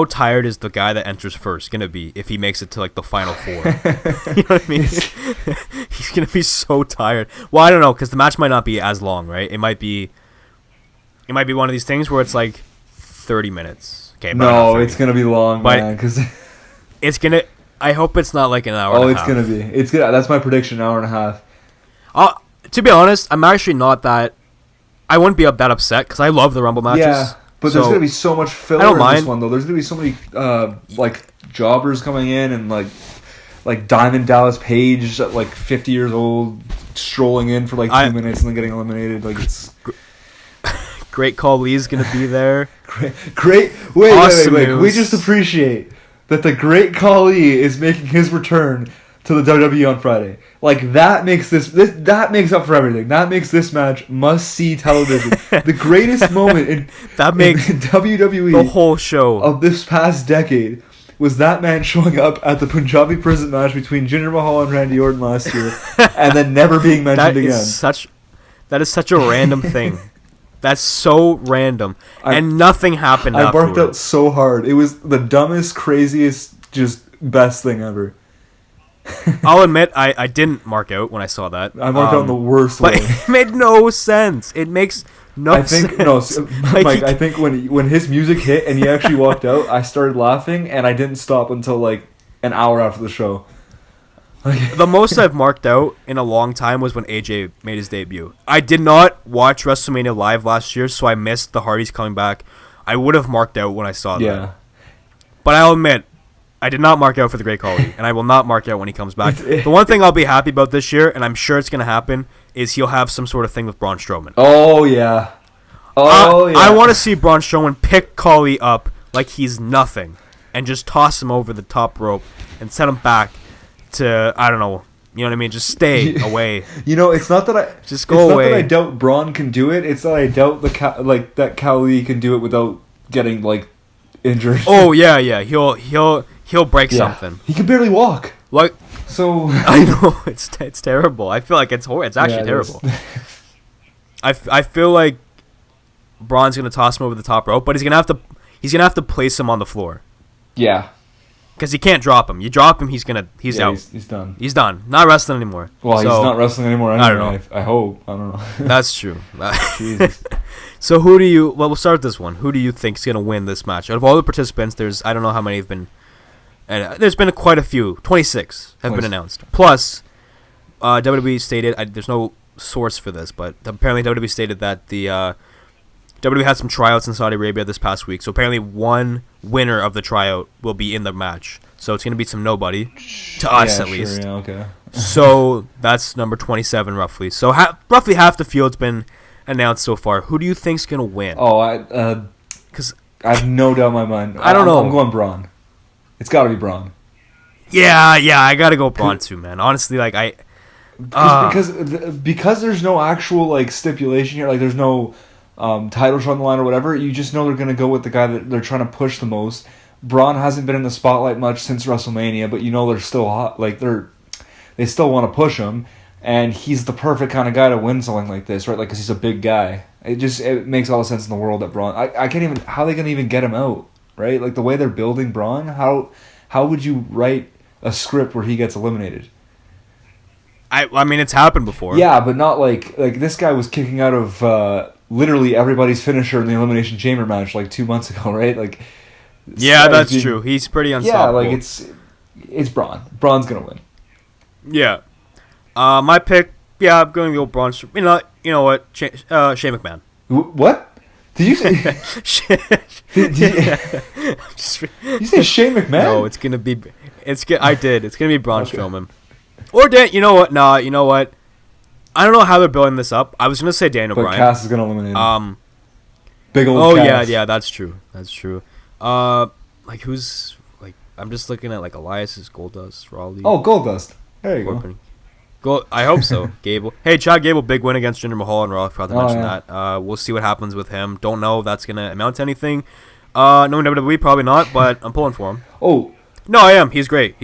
tired is the guy that enters first gonna be if he makes it to like the final four? You know what I mean? He's gonna be so tired. Well, I don't know because the match might not be as long, right? It might be one of these things where it's like 30 minutes. Okay, no, it's gonna be long, man. Because it's gonna. I hope it's not like an hour. Oh, it's gonna be. It's good. That's my prediction. Hour and a half. To be honest, I'm actually not that. I wouldn't be that upset because I love the Rumble matches. Yeah, but there's going to be so much filler in this one, though. There's going to be so many, like, jobbers coming in and, like Diamond Dallas Page, like, 50 years old, strolling in for, like, 2 minutes and then getting eliminated. Like, it's... Great Khali's going to be there. Wait. We just appreciate that the Great Khali is making his return to the WWE on Friday. Like, that makes that makes up for everything. That makes this match must-see television. The greatest moment in WWE the whole show of this past decade was that man showing up at the Punjabi prison match between Jinder Mahal and Randy Orton last year and then never being mentioned again. That is such a random thing. That's so random. And nothing happened I barked out so hard. It was the dumbest, craziest, just best thing ever. I'll admit I didn't mark out when I saw that. I marked out in the worst way. But it made no sense. It makes no sense. Mike, I think when his music hit and he actually walked out, I started laughing and I didn't stop until like an hour after the show. The most I've marked out in a long time was when AJ made his debut. I did not watch WrestleMania live last year, so I missed the Hardys coming back. I would have marked out when I saw that. But I'll admit, I did not mark out for the Great Khali, and I will not mark out when he comes back. The one thing I'll be happy about this year, and I'm sure it's going to happen, is he'll have some sort of thing with Braun Strowman. Oh, yeah. I want to see Braun Strowman pick Khali up like he's nothing and just toss him over the top rope and send him back to, I don't know, You know what I mean? Just stay away. You know, it's not that I just go away. Not that I doubt Braun can do it. It's that I doubt that Khali can do it without getting like injured. Oh yeah. He'll break something. He can barely walk. Like so. I know it's terrible. I feel like it's actually terrible. I feel like Braun's gonna toss him over the top rope, but he's gonna have to place him on the floor. Yeah. Because he can't drop him. You drop him, he's out. He's done. He's done. Not wrestling anymore. Well, he's not wrestling anymore anyway. I don't know. I hope. I don't know. That's true. Jesus. So we'll start this one. Who do you think's going to win this match? Out of all the participants, I don't know how many have been, and there's been quite a few. 26 have been announced. Plus, WWE stated, there's no source for this, but apparently WWE stated that the WWE had some tryouts in Saudi Arabia this past week. So apparently one winner of the tryout will be in the match. So it's going to be some nobody, to us at least. Yeah, okay. So that's number 27 roughly. So roughly half the field's been announced so far. Who do you think's going to win? Oh, because I have no doubt in my mind. I don't know. I'm going Braun. It's got to be Braun. Yeah, I got to go Braun too, man. Honestly, like because there's no actual like stipulation here, like there's no title shot on the line or whatever, you just know they're going to go with the guy that they're trying to push the most. Braun hasn't been in the spotlight much since WrestleMania, but you know they're still hot. Like they still want to push him, and he's the perfect kind of guy to win something like this, right? Like, because he's a big guy. It makes all the sense in the world that Braun. I can't even. How are they going to even get him out, right? Like the way they're building Braun. How would you write a script where he gets eliminated? I mean, it's happened before. Yeah, but not like this guy was kicking out of literally everybody's finisher in the Elimination Chamber match like 2 months ago, right? Like, yeah, that's true. He's pretty unstoppable. Yeah, like it's Braun. Braun's gonna win. Yeah, my pick. Yeah, I'm going to go Braun. You know what? Shane McMahon. What? Did you say? did you say Shane McMahon? No, it's gonna be. I did. It's gonna be Braun Strowman. Or you know what? Nah, you know what? I don't know how they're building this up. I was gonna say Daniel Bryan. But Cass is gonna eliminate him. Big old. Oh Cass. yeah, that's true. Like who's like? I'm just looking at like Elias's Goldust, Raleigh. Oh, Goldust. There you go. I hope so. Gable. Hey, Chad Gable, big win against Jinder Mahal and Raw. I forgot to mention that. We'll see what happens with him. Don't know if that's gonna amount to anything. No WWE, probably not. But I'm pulling for him. Oh. No, I am. He's great.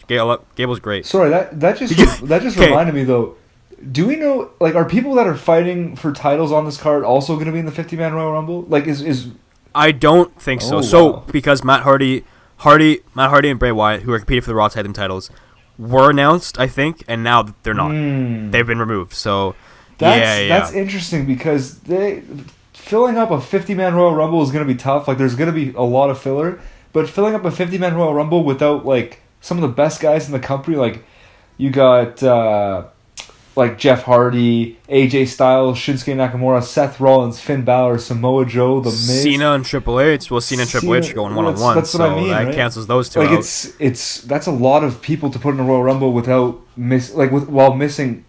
Gable's great. Sorry, that just reminded me though. Do we know, like, are people that are fighting for titles on this card also going to be in the 50-man Royal Rumble? Like, is I don't think so. Wow. So because Matt Hardy and Bray Wyatt, who are competing for the Raw Tag Team titles, were announced, I think, and now they're not. They've been removed. So that's interesting because filling up a 50-man Royal Rumble is going to be tough. Like, there's going to be a lot of filler, but filling up a 50-man Royal Rumble without like some of the best guys in the company, like you got. Like Jeff Hardy, AJ Styles, Shinsuke Nakamura, Seth Rollins, Finn Balor, Samoa Joe, The Miz, Cena and Triple H. Well, Cena and Triple H are going one-on-one. That's what I mean. That right? cancels those two. Like out. That's a lot of people to put in a Royal Rumble without while missing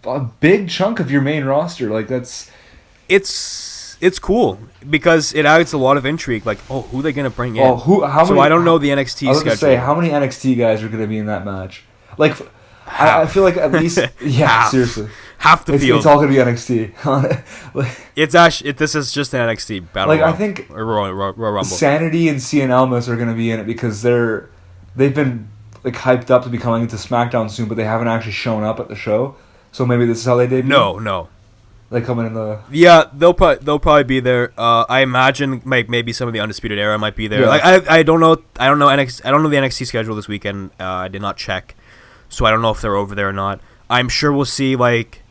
a big chunk of your main roster. Like it's cool because it adds a lot of intrigue. Like, oh, who are they gonna bring in? I don't know the NXT schedule. I was gonna say how many NXT guys are gonna be in that match? Like. I feel like at least seriously half the field. It's all gonna be NXT. It's actually this is just an NXT battle. Like I think Royal Rumble. Sanity and Cien Almas are gonna be in it because they've been like hyped up to be coming into SmackDown soon, but they haven't actually shown up at the show. So maybe this is how they debut. No. They come in the. Yeah, they'll probably be there. I imagine maybe some of the Undisputed Era might be there. Yeah. Like I don't know the NXT schedule this weekend. I did not check. So I don't know if they're over there or not. I'm sure we'll see like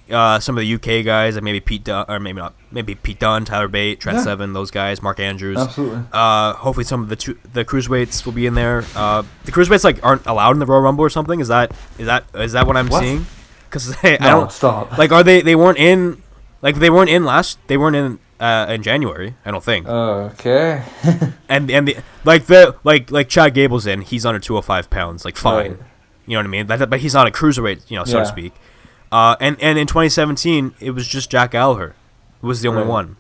some of the UK guys, like maybe Pete Dunne, or maybe not, maybe Pete Dunne, Tyler Bate, Trent Seven, those guys, Mark Andrews. Absolutely. Hopefully some of the cruiserweights will be in there. The cruiserweights like aren't allowed in the Royal Rumble or something. Is that what I'm seeing? Because I don't stop. Like they weren't in in January. I don't think. Okay. and the Chad Gable's in. He's under 205 pounds. Like fine. Right. You know what I mean? But he's not a cruiserweight, so to speak. And in 2017, it was just Jack Gallagher who was the only one,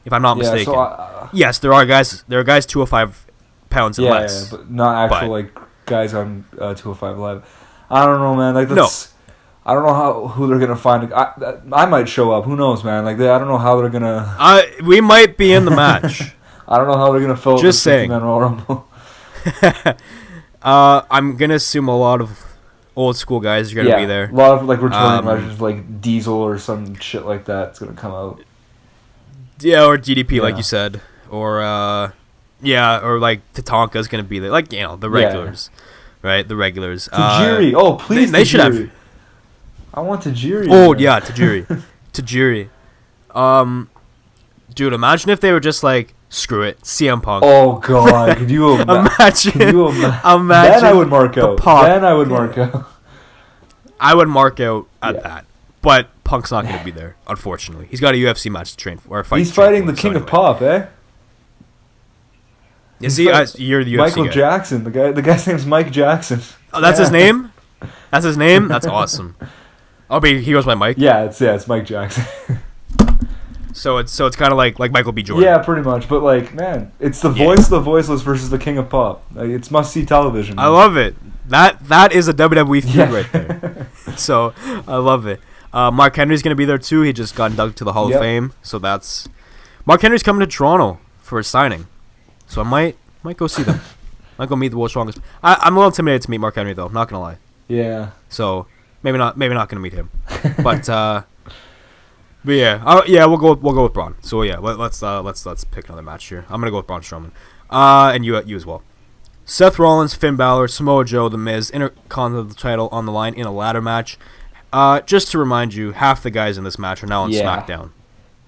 if I'm not mistaken. So yes, there are guys 205 pounds and less. Yeah, but not actual like guys on 205 Live. I don't know, man. Like that's. No. I don't know who they're gonna find. I might show up. Who knows, man? Like I don't know how they're gonna. We might be in the match. I don't know how they're gonna fill. Just saying. Royal Rumble. I'm gonna assume a lot of old school guys are gonna be there. A lot of like returning legends, like Diesel or some shit like that. It's gonna come out. Yeah, or DDP, like you said, or or like Tatanka's gonna be there. Like the regulars, right? The regulars. Tajiri, please. They should have. I want Tajiri. Oh, yeah, Tajiri. Tajiri. Dude, imagine if they were just like, screw it, CM Punk. Oh, God. Could you imagine? Imagine then I would mark out. Then I would mark out. I would mark out at that. But Punk's not going to be there, unfortunately. He's got a UFC match to train for. He's fighting the King of Pop, eh? Is he? You're the UFC Michael guy. Jackson. The guy's name's Mike Jackson. Oh, that's his name? That's his name? That's awesome. Oh, but he goes by Mike? Yeah, it's Mike Jackson. So it's kind of like Michael B. Jordan. Yeah, pretty much. But like, man, it's the voice of the voiceless versus the King of Pop. Like, it's must-see television. Man. I love it. That is a WWE feud right there. So I love it. Mark Henry's gonna be there too. He just got inducted to the Hall of Fame. So that's Mark Henry's coming to Toronto for his signing. So I might go see them. Might go meet the world's strongest. I'm a little intimidated to meet Mark Henry though. Not gonna lie. Yeah. So. Maybe not gonna meet him, but we'll go with Braun. So let's pick another match here. I'm gonna go with Braun Strowman, and you as well. Seth Rollins, Finn Balor, Samoa Joe, The Miz, Intercontinental title on the line in a ladder match. Just to remind you, half the guys in this match are now on SmackDown.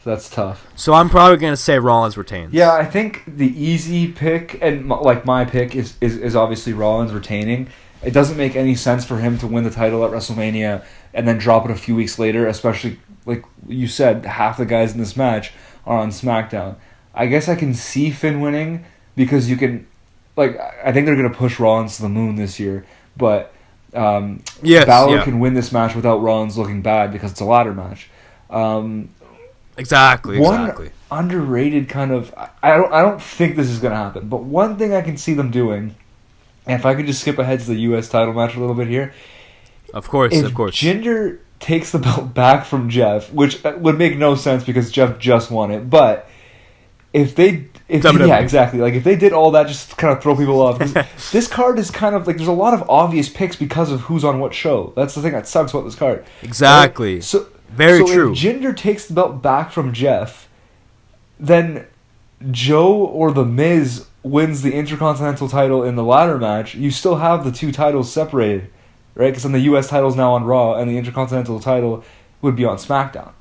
That's tough. So I'm probably gonna say Rollins retains. Yeah, I think the easy pick and like my pick is obviously Rollins retaining. It doesn't make any sense for him to win the title at WrestleMania and then drop it a few weeks later, especially, like you said, half the guys in this match are on SmackDown. I guess I can see Finn winning because you can... Like, I think they're going to push Rollins to the moon this year, but Balor can win this match without Rollins looking bad because it's a ladder match. Exactly. One underrated kind of... I don't think this is going to happen, but one thing I can see them doing... And if I could just skip ahead to the U.S. title match a little bit here. Of course. Jinder takes the belt back from Jeff, which would make no sense because Jeff just won it. But if they exactly. Like if they did all that just to kind of throw people off. This card is kind of like there's a lot of obvious picks because of who's on what show. That's the thing that sucks about this card. Exactly. Right? So true. If Jinder takes the belt back from Jeff, then Joe or The Miz wins the Intercontinental title in the ladder match, you still have the two titles separated, right? Because then the U.S. title's now on Raw, and the Intercontinental title would be on SmackDown.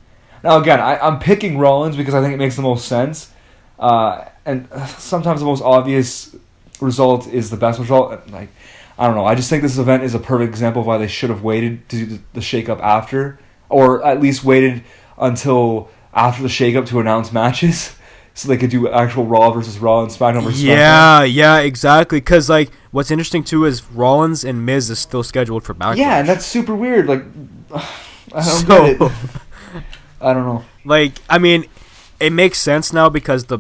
Now, again, I'm picking Rollins because I think it makes the most sense, and sometimes the most obvious result is the best result. Like, I don't know. I just think this event is a perfect example of why they should have waited to do the shake-up after, or at least waited until after the shake-up to announce matches. So they could do actual Raw versus Raw and SmackDown versus SmackDown. Yeah, exactly. Because, like, what's interesting, too, is Rollins and Miz is still scheduled for Backlash. Yeah, and that's super weird. Like, I don't get it. I don't know. Like, I mean, it makes sense now because the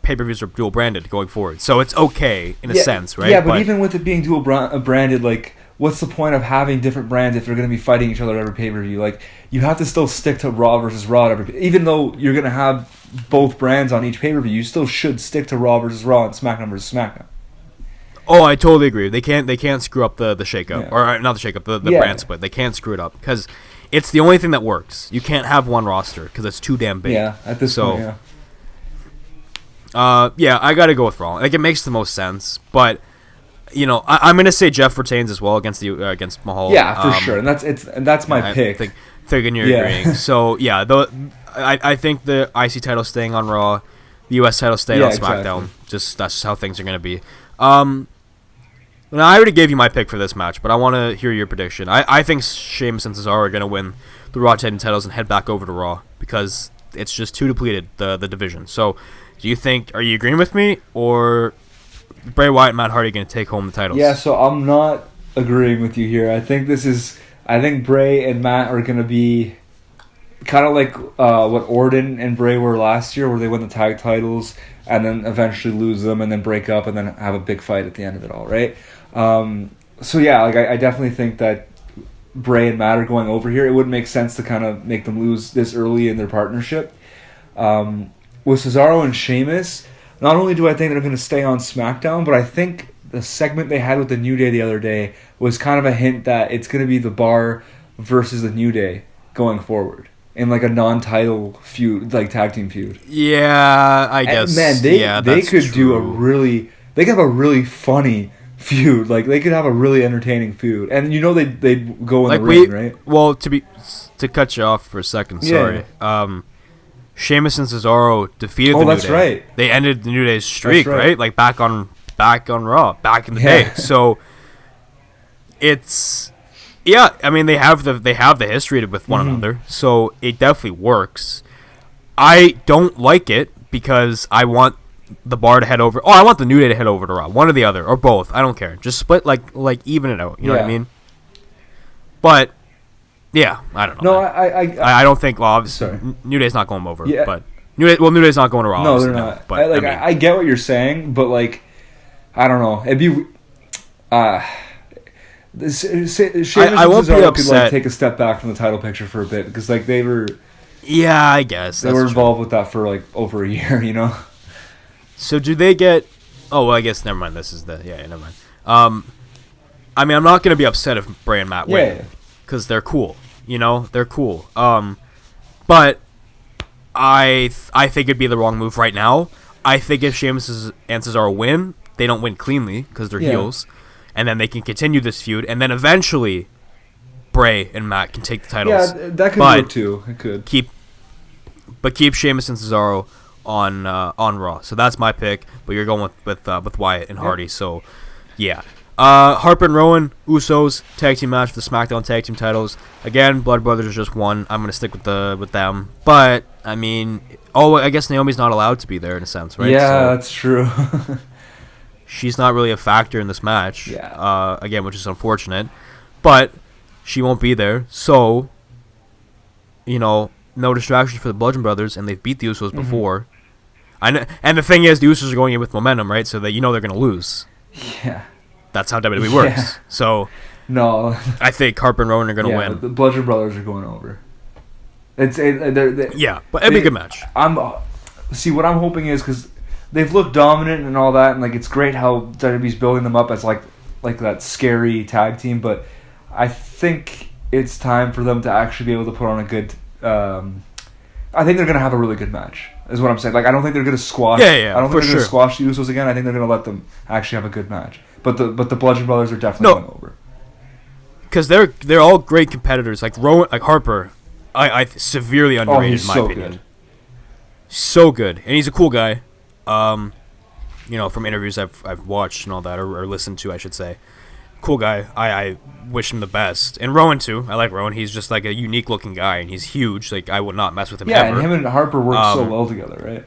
pay-per-views are dual-branded going forward. So it's okay, in a sense, right? Yeah, but even with it being dual-branded, like, what's the point of having different brands if they're going to be fighting each other at every pay-per-view? Like, you have to still stick to Raw versus Raw even though you're going to have both brands on each pay-per-view, you still should stick to Raw versus Raw and SmackDown versus SmackDown. Oh, I totally agree. They can't screw up the shake-up. Or not the shake-up, the brand split. They can't screw it up because it's the only thing that works. You can't have one roster because it's too damn big. Yeah, at this point, I got to go with Raw. Like, it makes the most sense, but... You know, I'm gonna say Jeff retains as well against Mahal. Yeah, for sure, and that's my pick. Thinking you're agreeing. So yeah, I think the IC title staying on Raw, the US title staying on SmackDown. Exactly. Just that's just how things are gonna be. Now I already gave you my pick for this match, but I want to hear your prediction. I think Sheamus and Cesaro are gonna win the Raw Tag Team titles and head back over to Raw because it's just too depleted the division. So, are you agreeing with me or? Bray Wyatt and Matt Hardy are going to take home the titles. Yeah, so I'm not agreeing with you here. I think Bray and Matt are going to be kind of like what Orton and Bray were last year, where they win the tag titles and then eventually lose them and then break up and then have a big fight at the end of it all, right? So yeah, like I definitely think that Bray and Matt are going over here. It wouldn't make sense to kind of make them lose this early in their partnership. With Cesaro and Sheamus, not only do I think they're going to stay on SmackDown, but I think the segment they had with the New Day the other day was kind of a hint that it's going to be the Bar versus the New Day going forward in like a non-title feud, like tag team feud. Yeah, I guess. And man, they could do they could have a really funny feud. Like they could have a really entertaining feud, and they'd go in like the ring, right? Well, to cut you off for a second, sorry. Yeah. Sheamus and Cesaro defeated the New Day. Oh, that's right. They ended the New Day's streak, right? Like back on Raw, back in the day. So it's I mean they have the history with one another, so it definitely works. I don't like it because I want the Bar to head over. Oh, I want the New Day to head over to Raw, one or the other, or both. I don't care. Just split like even it out. You know what I mean? But yeah, I don't know. No, I don't think. Well, obviously, New Day's not going over. Yeah. But New Day's not going to Raw. No, they're not. But I get what you're saying, but like, I don't know. It'd be. Sheamus and Cesaro could like take a step back from the title picture for a bit because like they were. Yeah, I guess they were involved with that for like over a year, you know. So do they get? Oh well, I guess never mind. This is never mind. I mean, I'm not gonna be upset if Bray and Matt win because they're cool. You know, they're cool. But I think it'd be the wrong move right now. I think if Sheamus and Cesaro win, they don't win cleanly because they're heels, and then they can continue this feud, and then eventually Bray and Matt can take the titles. Yeah, that could work too. It could keep Sheamus and Cesaro on Raw. So that's my pick. But you're going with Wyatt and Hardy. So yeah. Harper and Rowan, Usos, tag team match for the SmackDown tag team titles. Again, Blood Brothers just won. I'm gonna stick with them. But I mean, I guess Naomi's not allowed to be there in a sense, right? Yeah, that's true. She's not really a factor in this match. Yeah. Again, which is unfortunate, but she won't be there. So, no distractions for the Bludgeon Brothers, and they've beat the Usos before. I know, and the thing is, the Usos are going in with momentum, right? So that they're gonna lose. Yeah. That's how WWE works. So, no, I think Harper and Rowan are going to win. The Bludgeon Brothers are going over. It's but it'd be a good match. What I'm hoping is because they've looked dominant and all that, and like it's great how WWE's building them up as like that scary tag team. But I think it's time for them to actually be able to put on a good. I think they're going to have a really good match. Is what I'm saying. Like I don't think they're going to squash. Yeah, I don't think they're going to squash the Usos again. I think they're going to let them actually have a good match. But the Bludgeon Brothers are definitely going over. Because they're all great competitors. Like Harper, I severely underrated in my opinion. Good. So good, and he's a cool guy. From interviews I've watched and all that, or listened to, I should say. Cool guy. I wish him the best. And Rowan too. I like Rowan. He's just like a unique looking guy, and he's huge. Like I would not mess with him. Yeah, ever. And him and Harper work so well together, right?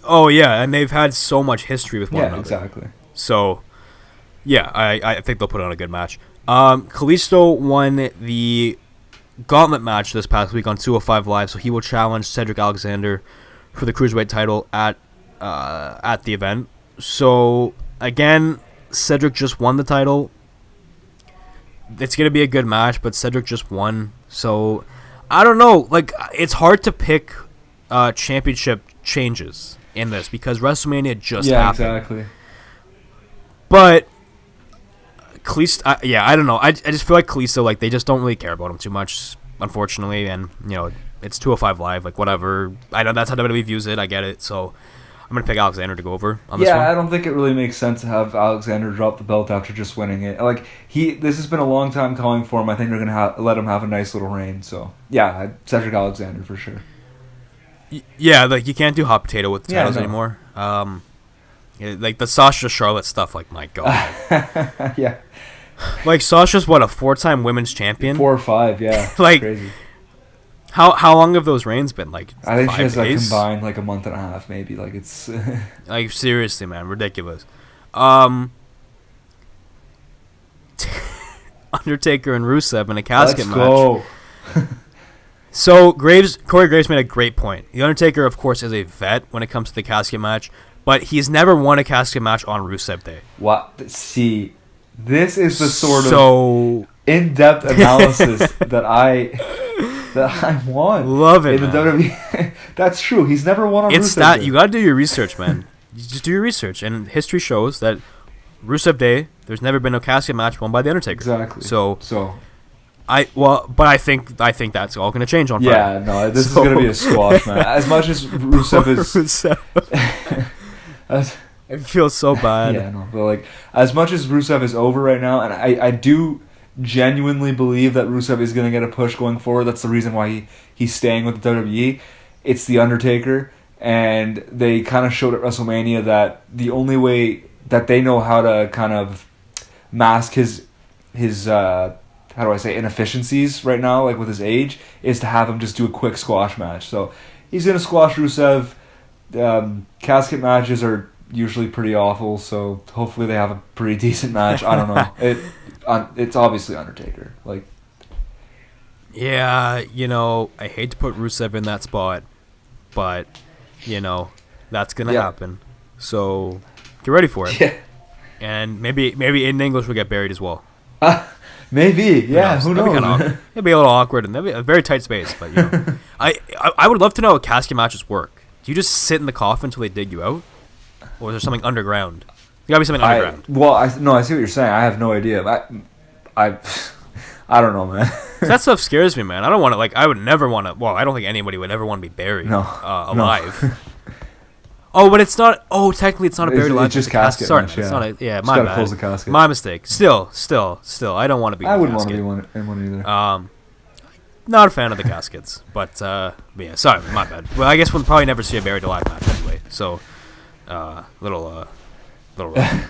Oh yeah, and they've had so much history with one another. Yeah, exactly. So, yeah, I think they'll put on a good match. Kalisto won the gauntlet match this past week on 205 Live, so he will challenge Cedric Alexander for the Cruiserweight title at the event. So, again, Cedric just won the title. It's going to be a good match, but Cedric just won. So, I don't know. Like, it's hard to pick championship changes in this because WrestleMania just happened. Yeah, exactly. But Kalisto, I don't know. I just feel like Kalisto, like they just don't really care about him too much, unfortunately. And it's 205 Live, like whatever. I know that's how WWE views it. I get it. So I'm gonna pick Alexander to go over on this one. I don't think it really makes sense to have Alexander drop the belt after just winning it. Like this has been a long time calling for him. I think they're gonna let him have a nice little reign. So yeah, Cedric Alexander for sure. Yeah, like you can't do hot potato with the titles anymore. Like the Sasha Charlotte stuff, like my god. Yeah. Like Sasha's what, a 4-time women's champion? 4 or 5, yeah. Like crazy. How long have those reigns been? Like I think 5 she has days? Like combined like a month and a half maybe. Like it's like seriously, man, ridiculous. Undertaker and Rusev in a casket match. Let's go. So Corey Graves made a great point. The Undertaker, of course, is a vet when it comes to the casket match, but he's never won a casket match on Rusev Day. What? See, This is the sort of in-depth analysis that I want. Love it, in the WWE. That's true. He's never won on It's Rusev that Day. you got to do your research, man. You just do your research, and history shows that Rusev Day, there's never been a casket match won by the Undertaker. Exactly. So but I think that's all going to change on Friday. Yeah, no, this is going to be a squash, man. As much as Rusev is... It feels so bad. Yeah, no, but like, as much as Rusev is over right now, and I do genuinely believe that Rusev is going to get a push going forward. That's the reason why he's staying with the WWE. It's The Undertaker, and they kind of showed at WrestleMania that the only way that they know how to kind of mask his how do I say, inefficiencies right now, like with his age, is to have him just do a quick squash match. So he's going to squash Rusev. Casket matches are usually pretty awful, so hopefully they have a pretty decent match. I don't know. It's obviously Undertaker. Like, yeah, I hate to put Rusev in that spot, but that's gonna happen. So get ready for it. Yeah. And maybe Aiden English will get buried as well. Maybe, yeah. Who knows? It'll be a little awkward, and that'll be a very tight space. But I would love to know how casket matches work. Do you just sit in the coffin until they dig you out, or is there something underground? You gotta be something underground. I see what you're saying. I have no idea. I don't know, man. That stuff scares me, man. I don't want to. Like, I would never want to. Well, I don't think anybody would ever want to be buried alive. No. Oh, but it's not. Oh, technically, it's not a buried alive. It's just casket. Sorry, match, it's not a. Yeah, just my gotta bad. close the casket. My mistake. Still, I don't want to be. I wouldn't want to be in one either. Not a fan of the caskets, but yeah. Sorry, my bad. Well, I guess we'll probably never see a buried alive match anyway. So, little rough.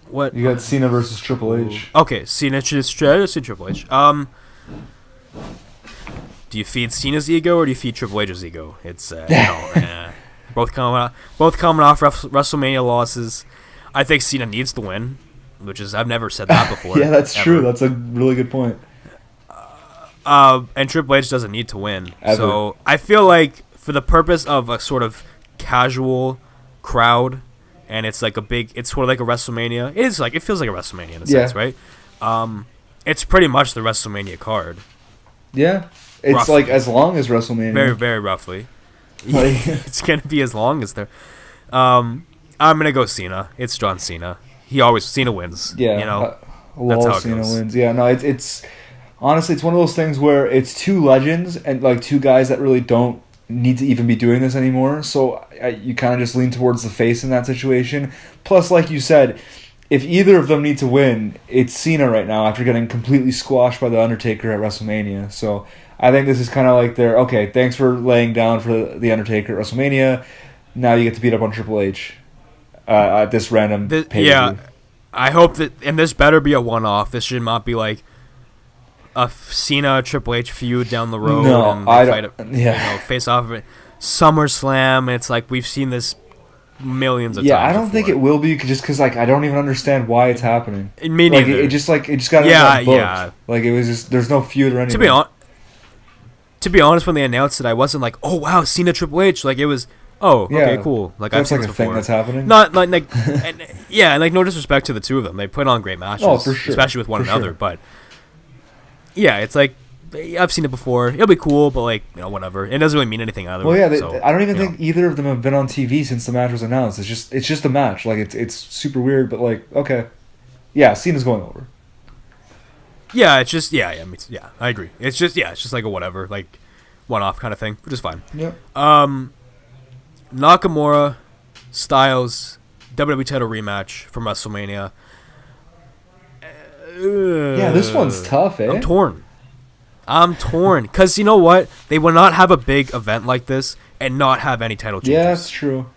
What you got? Cena versus Triple H. Okay, Cena Triple H. Do you feed Cena's ego or do you feed Triple H's ego? It's both coming off WrestleMania losses. I think Cena needs to win, which is I've never said that before. Yeah, that's true. That's a really good point. And Triple H doesn't need to win. Ever. So I feel like for the purpose of a sort of casual crowd, and it's like it's sort of like a WrestleMania. It feels like a WrestleMania in a sense, right? It's pretty much the WrestleMania card. Yeah, it's roughly. Like as long as WrestleMania. Very, very roughly. It's gonna be as long as there. I'm gonna go Cena. It's John Cena. Cena wins. Yeah, that's how it Cena goes. wins. Yeah, no, it's honestly it's one of those things where it's two legends and like two guys that really don't need to even be doing this anymore. So you kind of just lean towards the face in that situation. Plus, like you said, if either of them need to win, it's Cena right now after getting completely squashed by The Undertaker at WrestleMania. So I think this is kind of like thanks for laying down for The Undertaker at WrestleMania. Now you get to beat up on Triple H at this random pay-per-view. Yeah, I hope that, and this better be a one-off. This should not be like a Cena Triple H feud down the road. No, and I don't. Face off of it. SummerSlam. It's like we've seen this millions of times. Yeah, I don't think it will be just because I don't even understand why it's happening. Me neither. It just got booked. Like it was just there's no feud or anything. To be honest, when they announced it, I wasn't like, oh wow, Cena Triple H. Like it was. Oh, okay, cool. Like I've seen this before. Thing that's happening. Not like and like no disrespect to the two of them. They put on great matches. Oh, for sure. Especially with one another. Sure. But yeah, it's like I've seen it before. It'll be cool, but whatever. It doesn't really mean anything either. Well, yeah, I don't even think either of them have been on TV since the match was announced. It's just a match. Like it's super weird, but okay, yeah, Cena's going over. Yeah, it's just I agree. It's just like a whatever, like one-off kind of thing, which is fine. Yeah. Nakamura, Styles, WWE title rematch from WrestleMania. Yeah, this one's tough, eh? I'm torn. Because you know what? They will not have a big event like this and not have any title changes. Yeah, that's true.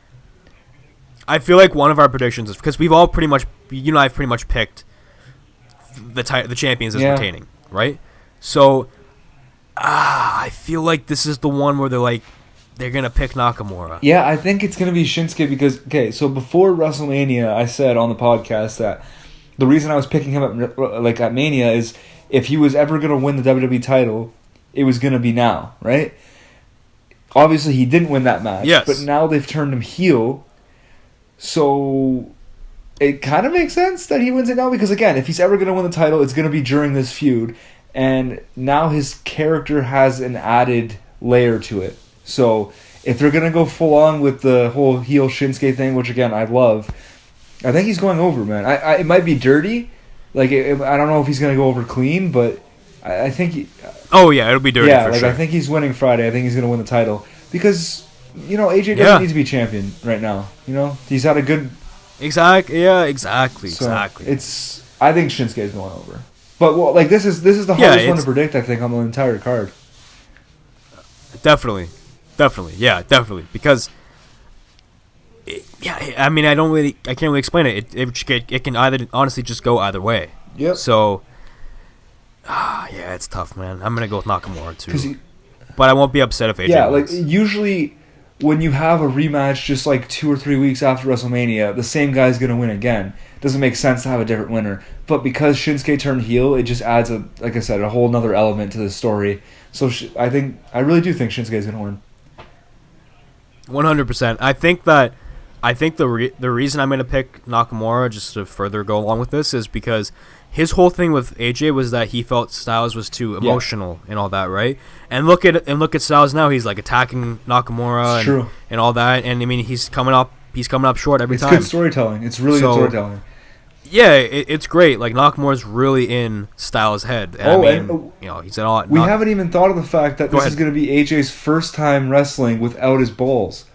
I feel like one of our predictions is because we've all pretty much, you and I have pretty much picked the champions as retaining, right? So, I feel like this is the one where they're going to pick Nakamura. Yeah, I think it's going to be Shinsuke because, so before WrestleMania, I said on the podcast that the reason I was picking him up at Mania is if he was ever going to win the WWE title, it was going to be now, right? Obviously, he didn't win that match, but now they've turned him heel. So it kind of makes sense that he wins it now because, again, if he's ever going to win the title, it's going to be during this feud. And now his character has an added layer to it. So if they're going to go full on with the whole heel Shinsuke thing, which, again, I love, I think he's going over, man. It might be dirty. Like, I don't know if he's going to go over clean, but I think he... Oh, yeah, it'll be dirty for sure. I think he's winning Friday. I think he's going to win the title. Because, AJ doesn't need to be champion right now. He's had a good... Exactly. I think Shinsuke is going over. But, this is the hardest one to predict, I think, on the entire card. Definitely. Yeah, definitely. Because... I mean, I can't really explain it. It can either honestly just go either way. Yep. So, it's tough, man. I'm gonna go with Nakamura too. But I won't be upset if AJ wins. Usually when you have a rematch just 2 or 3 weeks after WrestleMania, the same guy's gonna win again. It doesn't make sense to have a different winner. But because Shinsuke turned heel, it just adds a whole nother element to the story. So I really do think Shinsuke's gonna win. 100%. I think the reason I'm going to pick Nakamura, just to further go along with this, is because his whole thing with AJ was that he felt Styles was too emotional and all that, right? And look at Styles now. He's attacking Nakamura and all that. And I mean, he's coming up short every time. It's good storytelling. It's really good storytelling. Yeah, it's great. Nakamura's really in Styles' head. And he's in all. We haven't even thought of the fact that this is going to be AJ's first time wrestling without his balls.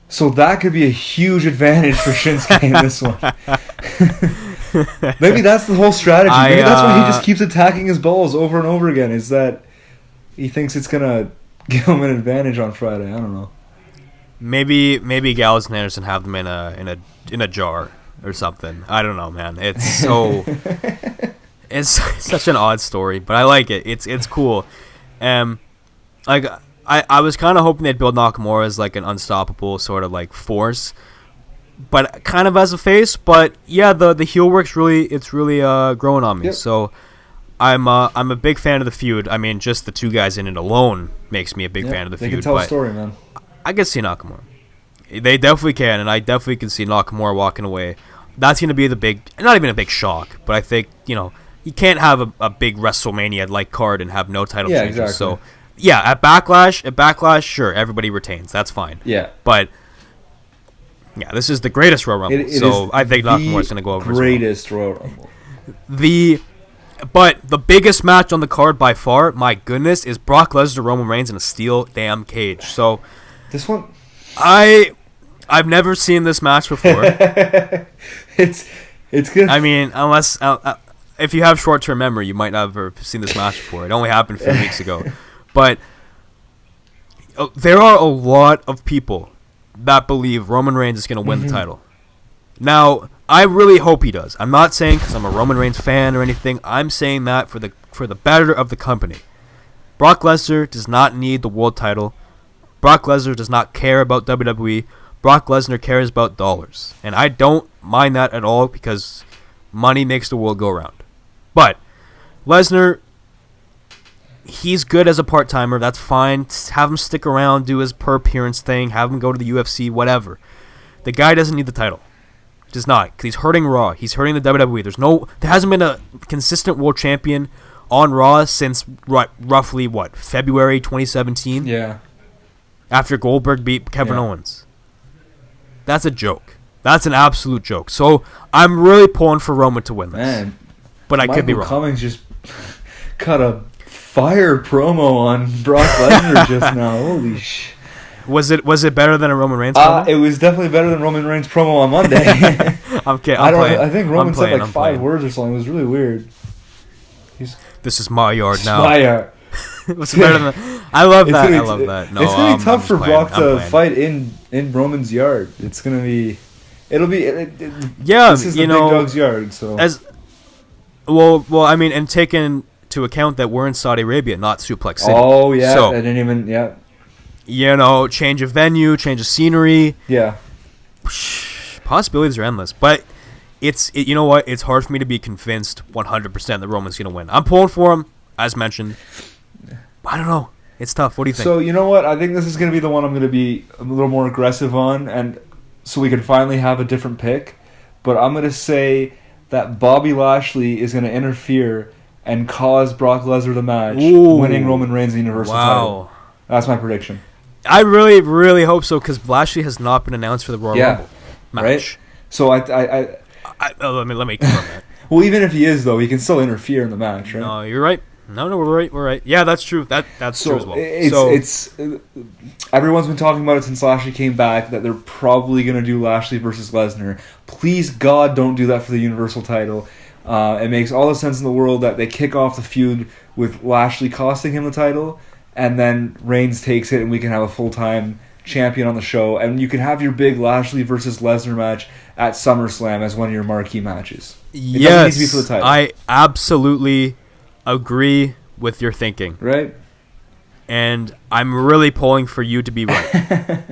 So that could be a huge advantage for Shinsuke in this one. Maybe that's the whole strategy. Maybe that's why he just keeps attacking his balls over and over again, is that he thinks it's going to give him an advantage on Friday. I don't know. Maybe Gallows and Anderson have them in a jar or something. I don't know, man. It's so it's such an odd story, but I like it. It's cool. I was kind of hoping they'd build Nakamura as an unstoppable sort of force, but kind of as a face. But yeah, the heel work's really growing on me. Yep. So I'm a big fan of the feud. I mean, just the two guys in it alone makes me a big fan of the feud. They can tell a story, man. I can see Nakamura. They definitely can, and I definitely can see Nakamura walking away. That's going to be not even a big shock, but I think you can't have a big WrestleMania card and have no title changes. Exactly. So. Yeah, at Backlash, sure, everybody retains. That's fine. Yeah. But, this is the greatest Royal Rumble. So I think Nakamura's going to go over. Greatest Royal Rumble. But the biggest match on the card by far, my goodness, is Brock Lesnar, Roman Reigns in a steel damn cage. So this one, I've never seen this match before. It's good. I mean, unless if you have short-term memory, you might not have seen this match before. It only happened a few weeks ago. But there are a lot of people that believe Roman Reigns is going to win the title. Now, I really hope he does. I'm not saying because I'm a Roman Reigns fan or anything. I'm saying that for the better of the company. Brock Lesnar does not need the world title. Brock Lesnar does not care about WWE. Brock Lesnar cares about dollars. And I don't mind that at all because money makes the world go round. But Lesnar... he's good as a part-timer. That's fine. Have him stick around, do his per appearance thing, have him go to the UFC, whatever. The guy doesn't need the title. Does not. Because he's hurting Raw. He's hurting the WWE. There hasn't been a consistent world champion on Raw since roughly, February 2017? Yeah. After Goldberg beat Kevin Owens. That's a joke. That's an absolute joke. So I'm really pulling for Roman to win this. Man, but I could be wrong. Cummings just cut a fire promo on Brock Lesnar just now. Holy sh! Was it better than a Roman Reigns promo? It was definitely better than Roman Reigns promo on Monday. I think Roman said 5 words or something. It was really weird. This is my yard now. My yard. What's better than? I love that. I love that. No, it's gonna be tough for Brock to fight in Roman's yard. It's gonna be. It'll be. This is the big dog's yard. So well, I mean, and taking to account that we're in Saudi Arabia, not Suplex City. Oh yeah, so, I didn't even. Yeah. Change of venue, change of scenery. Yeah. Possibilities are endless, but you know what? It's hard for me to be convinced 100% that Roman's gonna win. I'm pulling for him, as mentioned. I don't know. It's tough. What do you think? So you know what? I think this is gonna be the one I'm gonna be a little more aggressive on, and so we can finally have a different pick. but I'm going to say that Bobby Lashley is going to interfere and cause Brock Lesnar the match, winning Roman Reigns the Universal title. That's my prediction. I really, really hope so, because Lashley has not been announced for the Royal Rumble match. Right? So let me confirm that. Well, even if he is, though, he can still interfere in the match, right? No, you're right. No, we're right. Yeah, that's true. That's true as well. It's everyone's been talking about it since Lashley came back, that they're probably going to do Lashley versus Lesnar. Please, God, don't do that for the Universal title. It makes all the sense in the world that they kick off the feud with Lashley costing him the title, and then Reigns takes it, and we can have a full-time champion on the show, and you can have your big Lashley versus Lesnar match at SummerSlam as one of your marquee matches. It doesn't need to be for the title. I absolutely agree with your thinking. Right? And I'm really pulling for you to be right.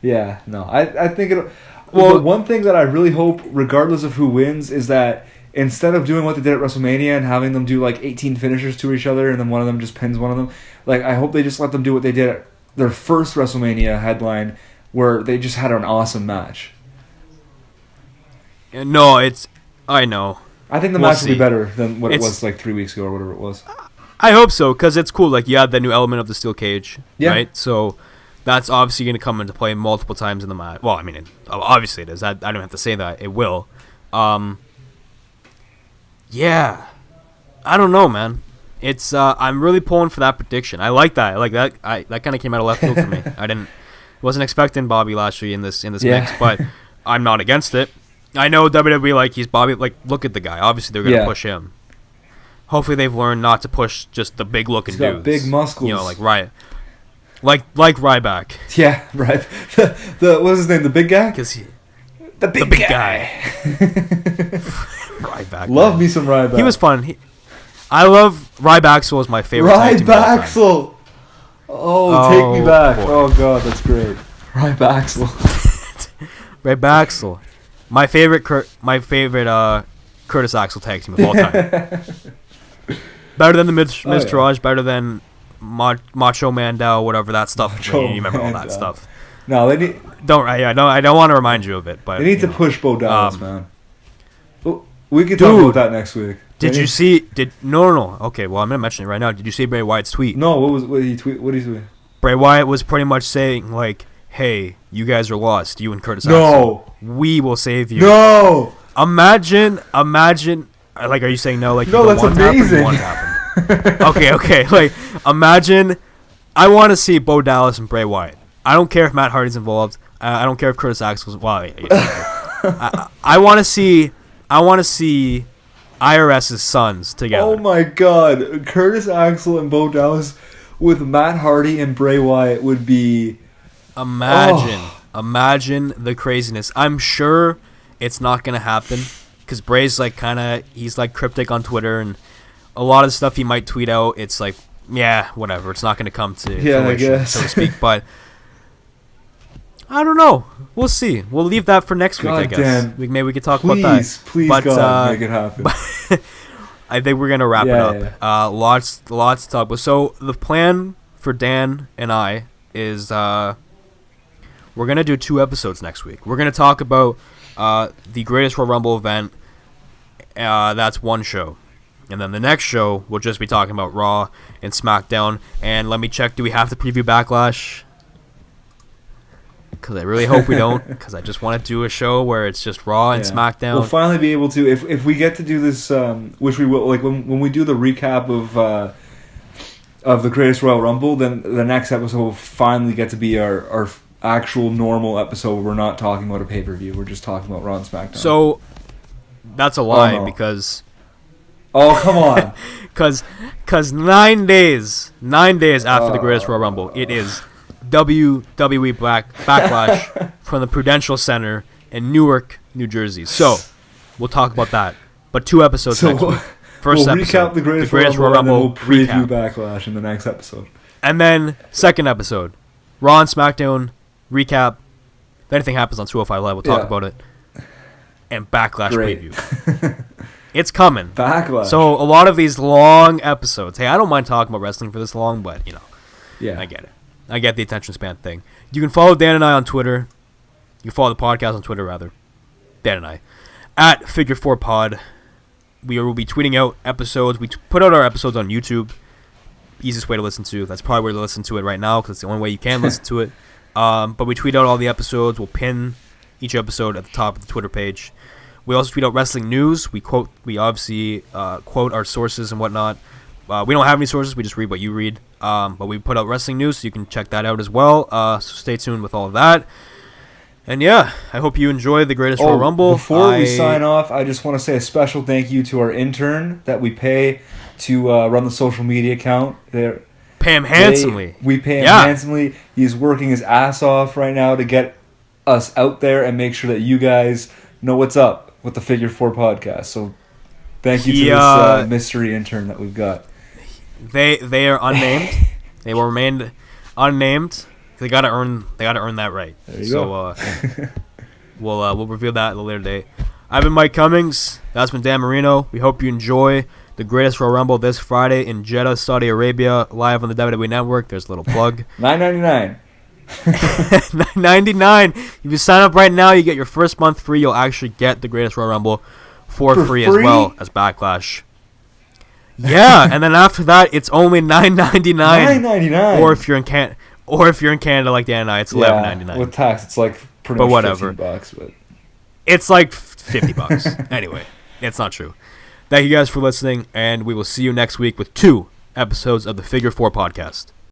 Yeah, no. I think it'll... Well, the one thing that I really hope, regardless of who wins, is that instead of doing what they did at WrestleMania and having them do like 18 finishers to each other and then one of them just pins one of them, like I hope they just let them do what they did at their first WrestleMania headline, where they just had an awesome match. No, I know. I think the match will be better than what it was like 3 weeks ago or whatever it was. I hope so, because it's cool. Like, you have that new element of the steel cage, right? So that's obviously going to come into play multiple times in the match. Well, I mean, obviously it is. I don't have to say that. It will. Yeah. I don't know, man. It's I'm really pulling for that prediction. I like that. That kind of came out of left field for me. Wasn't expecting Bobby Lashley in this mix, but I'm not against it. I know WWE, like, he's Bobby, like, look at the guy. Obviously they're going to push him. Hopefully they've learned not to push just the big looking dudes. Got big muscles. You know, like like Ryback. Yeah, right. The what's his name? The big guy? The big guy. Ryback. Love me some Ryback. He was fun. I love Ryback. Is my favorite. Ryback. Oh, take me back. Boy. Oh god, that's great. Ryback. Ryback. My favorite Curtis Axel tag team of all time. Better than the Miz, better than Macho Mandel, whatever that stuff. You remember all that stuff? No, they need. I don't want to remind you of it, but they need to push Bo Dallas, man. We can talk about that next week. Did you see? No. Okay, well, I'm gonna mention it right now. Did you see Bray Wyatt's tweet? No. What did he tweet? What did he tweet? Bray Wyatt was pretty much saying, like, "Hey, you guys are lost. You and Curtis Axel. No. We will save you." No. Imagine. Like, are you saying no? Like, no, that's amazing. Okay. Like, imagine. I want to see Bo Dallas and Bray Wyatt. I don't care if Matt Hardy's involved. I don't care if Curtis Axel's. Well, I want to see. IRS's sons together. Oh my god, Curtis Axel and Bo Dallas with Matt Hardy and Bray Wyatt would be. Imagine the craziness. I'm sure it's not gonna happen because Bray's like he's like cryptic on Twitter, and a lot of the stuff he might tweet out, it's like, yeah, whatever. It's not gonna come to fruition, so to speak. But I don't know. We'll see. We'll leave that for next week, I guess. Maybe we could talk about that. Please, God, make it happen. I think we're going to wrap it up. Yeah. Lots to talk about. So the plan for Dan and I is we're going to do 2 episodes next week. We're going to talk about the Greatest Royal Rumble event. That's one show. And then the next show, we'll just be talking about Raw and SmackDown. And let me check, do we have to preview Backlash? Because I really hope we don't, because I just want to do a show where it's just Raw and SmackDown. We'll finally be able to, if we get to do this, which we will, like when we do the recap of the Greatest Royal Rumble, then the next episode will finally get to be our actual normal episode where we're not talking about a pay-per-view, we're just talking about Raw and SmackDown. So, that's a lie, because... Oh, come on. Because 9 days after the Greatest Royal Rumble, it is... WWE Backlash from the Prudential Center in Newark, New Jersey. So, we'll talk about that. But 2 episodes next week. First we'll episode, recap the Greatest Royal Rumble, and then we'll preview Backlash in the next episode. And then, second episode, Raw and SmackDown recap. If anything happens on 205 Live, we'll talk about it. And Backlash preview. It's coming. Backlash. So, a lot of these long episodes. Hey, I don't mind talking about wrestling for this long, but, I get it. I get the attention span thing. You can follow Dan and I on Twitter. You can follow the podcast on Twitter, rather. Dan and I. at Figure 4 Pod. We will be tweeting out episodes. We put out our episodes on YouTube. Easiest way to listen to. That's probably where to listen to it right now because it's the only way you can listen to it. But we tweet out all the episodes. We'll pin each episode at the top of the Twitter page. We also tweet out wrestling news. We obviously quote our sources and whatnot. We don't have any sources. We just read what you read. But we put out wrestling news, so you can check that out as well. So stay tuned with all of that. And yeah, I hope you enjoy the Greatest Royal Rumble. Before we sign off, I just want to say a special thank you to our intern that we pay to run the social media account. Pay him handsomely. We pay him handsomely. He's working his ass off right now to get us out there and make sure that you guys know what's up with the Figure 4 podcast. So thank you to this mystery intern that we've got. They are unnamed. They will remain unnamed. They gotta earn that right. There you go. We'll reveal that at a later date. I've been Mike Cummings. That's been Dan Marino. We hope you enjoy the Greatest Royal Rumble this Friday in Jeddah, Saudi Arabia, live on the WWE Network. There's a little plug. $9.99. $9.99. If you sign up right now, you get your first month free. You'll actually get the Greatest Royal Rumble for free as well as Backlash. Yeah, and then after that, it's only $9.99. $9.99. Or if you're in Canada like Dan and I, it's $11.99. With tax, it's like pretty much whatever. $15. But it's like $50. Anyway, it's not true. Thank you guys for listening, and we will see you next week with 2 episodes of the Figure 4 podcast.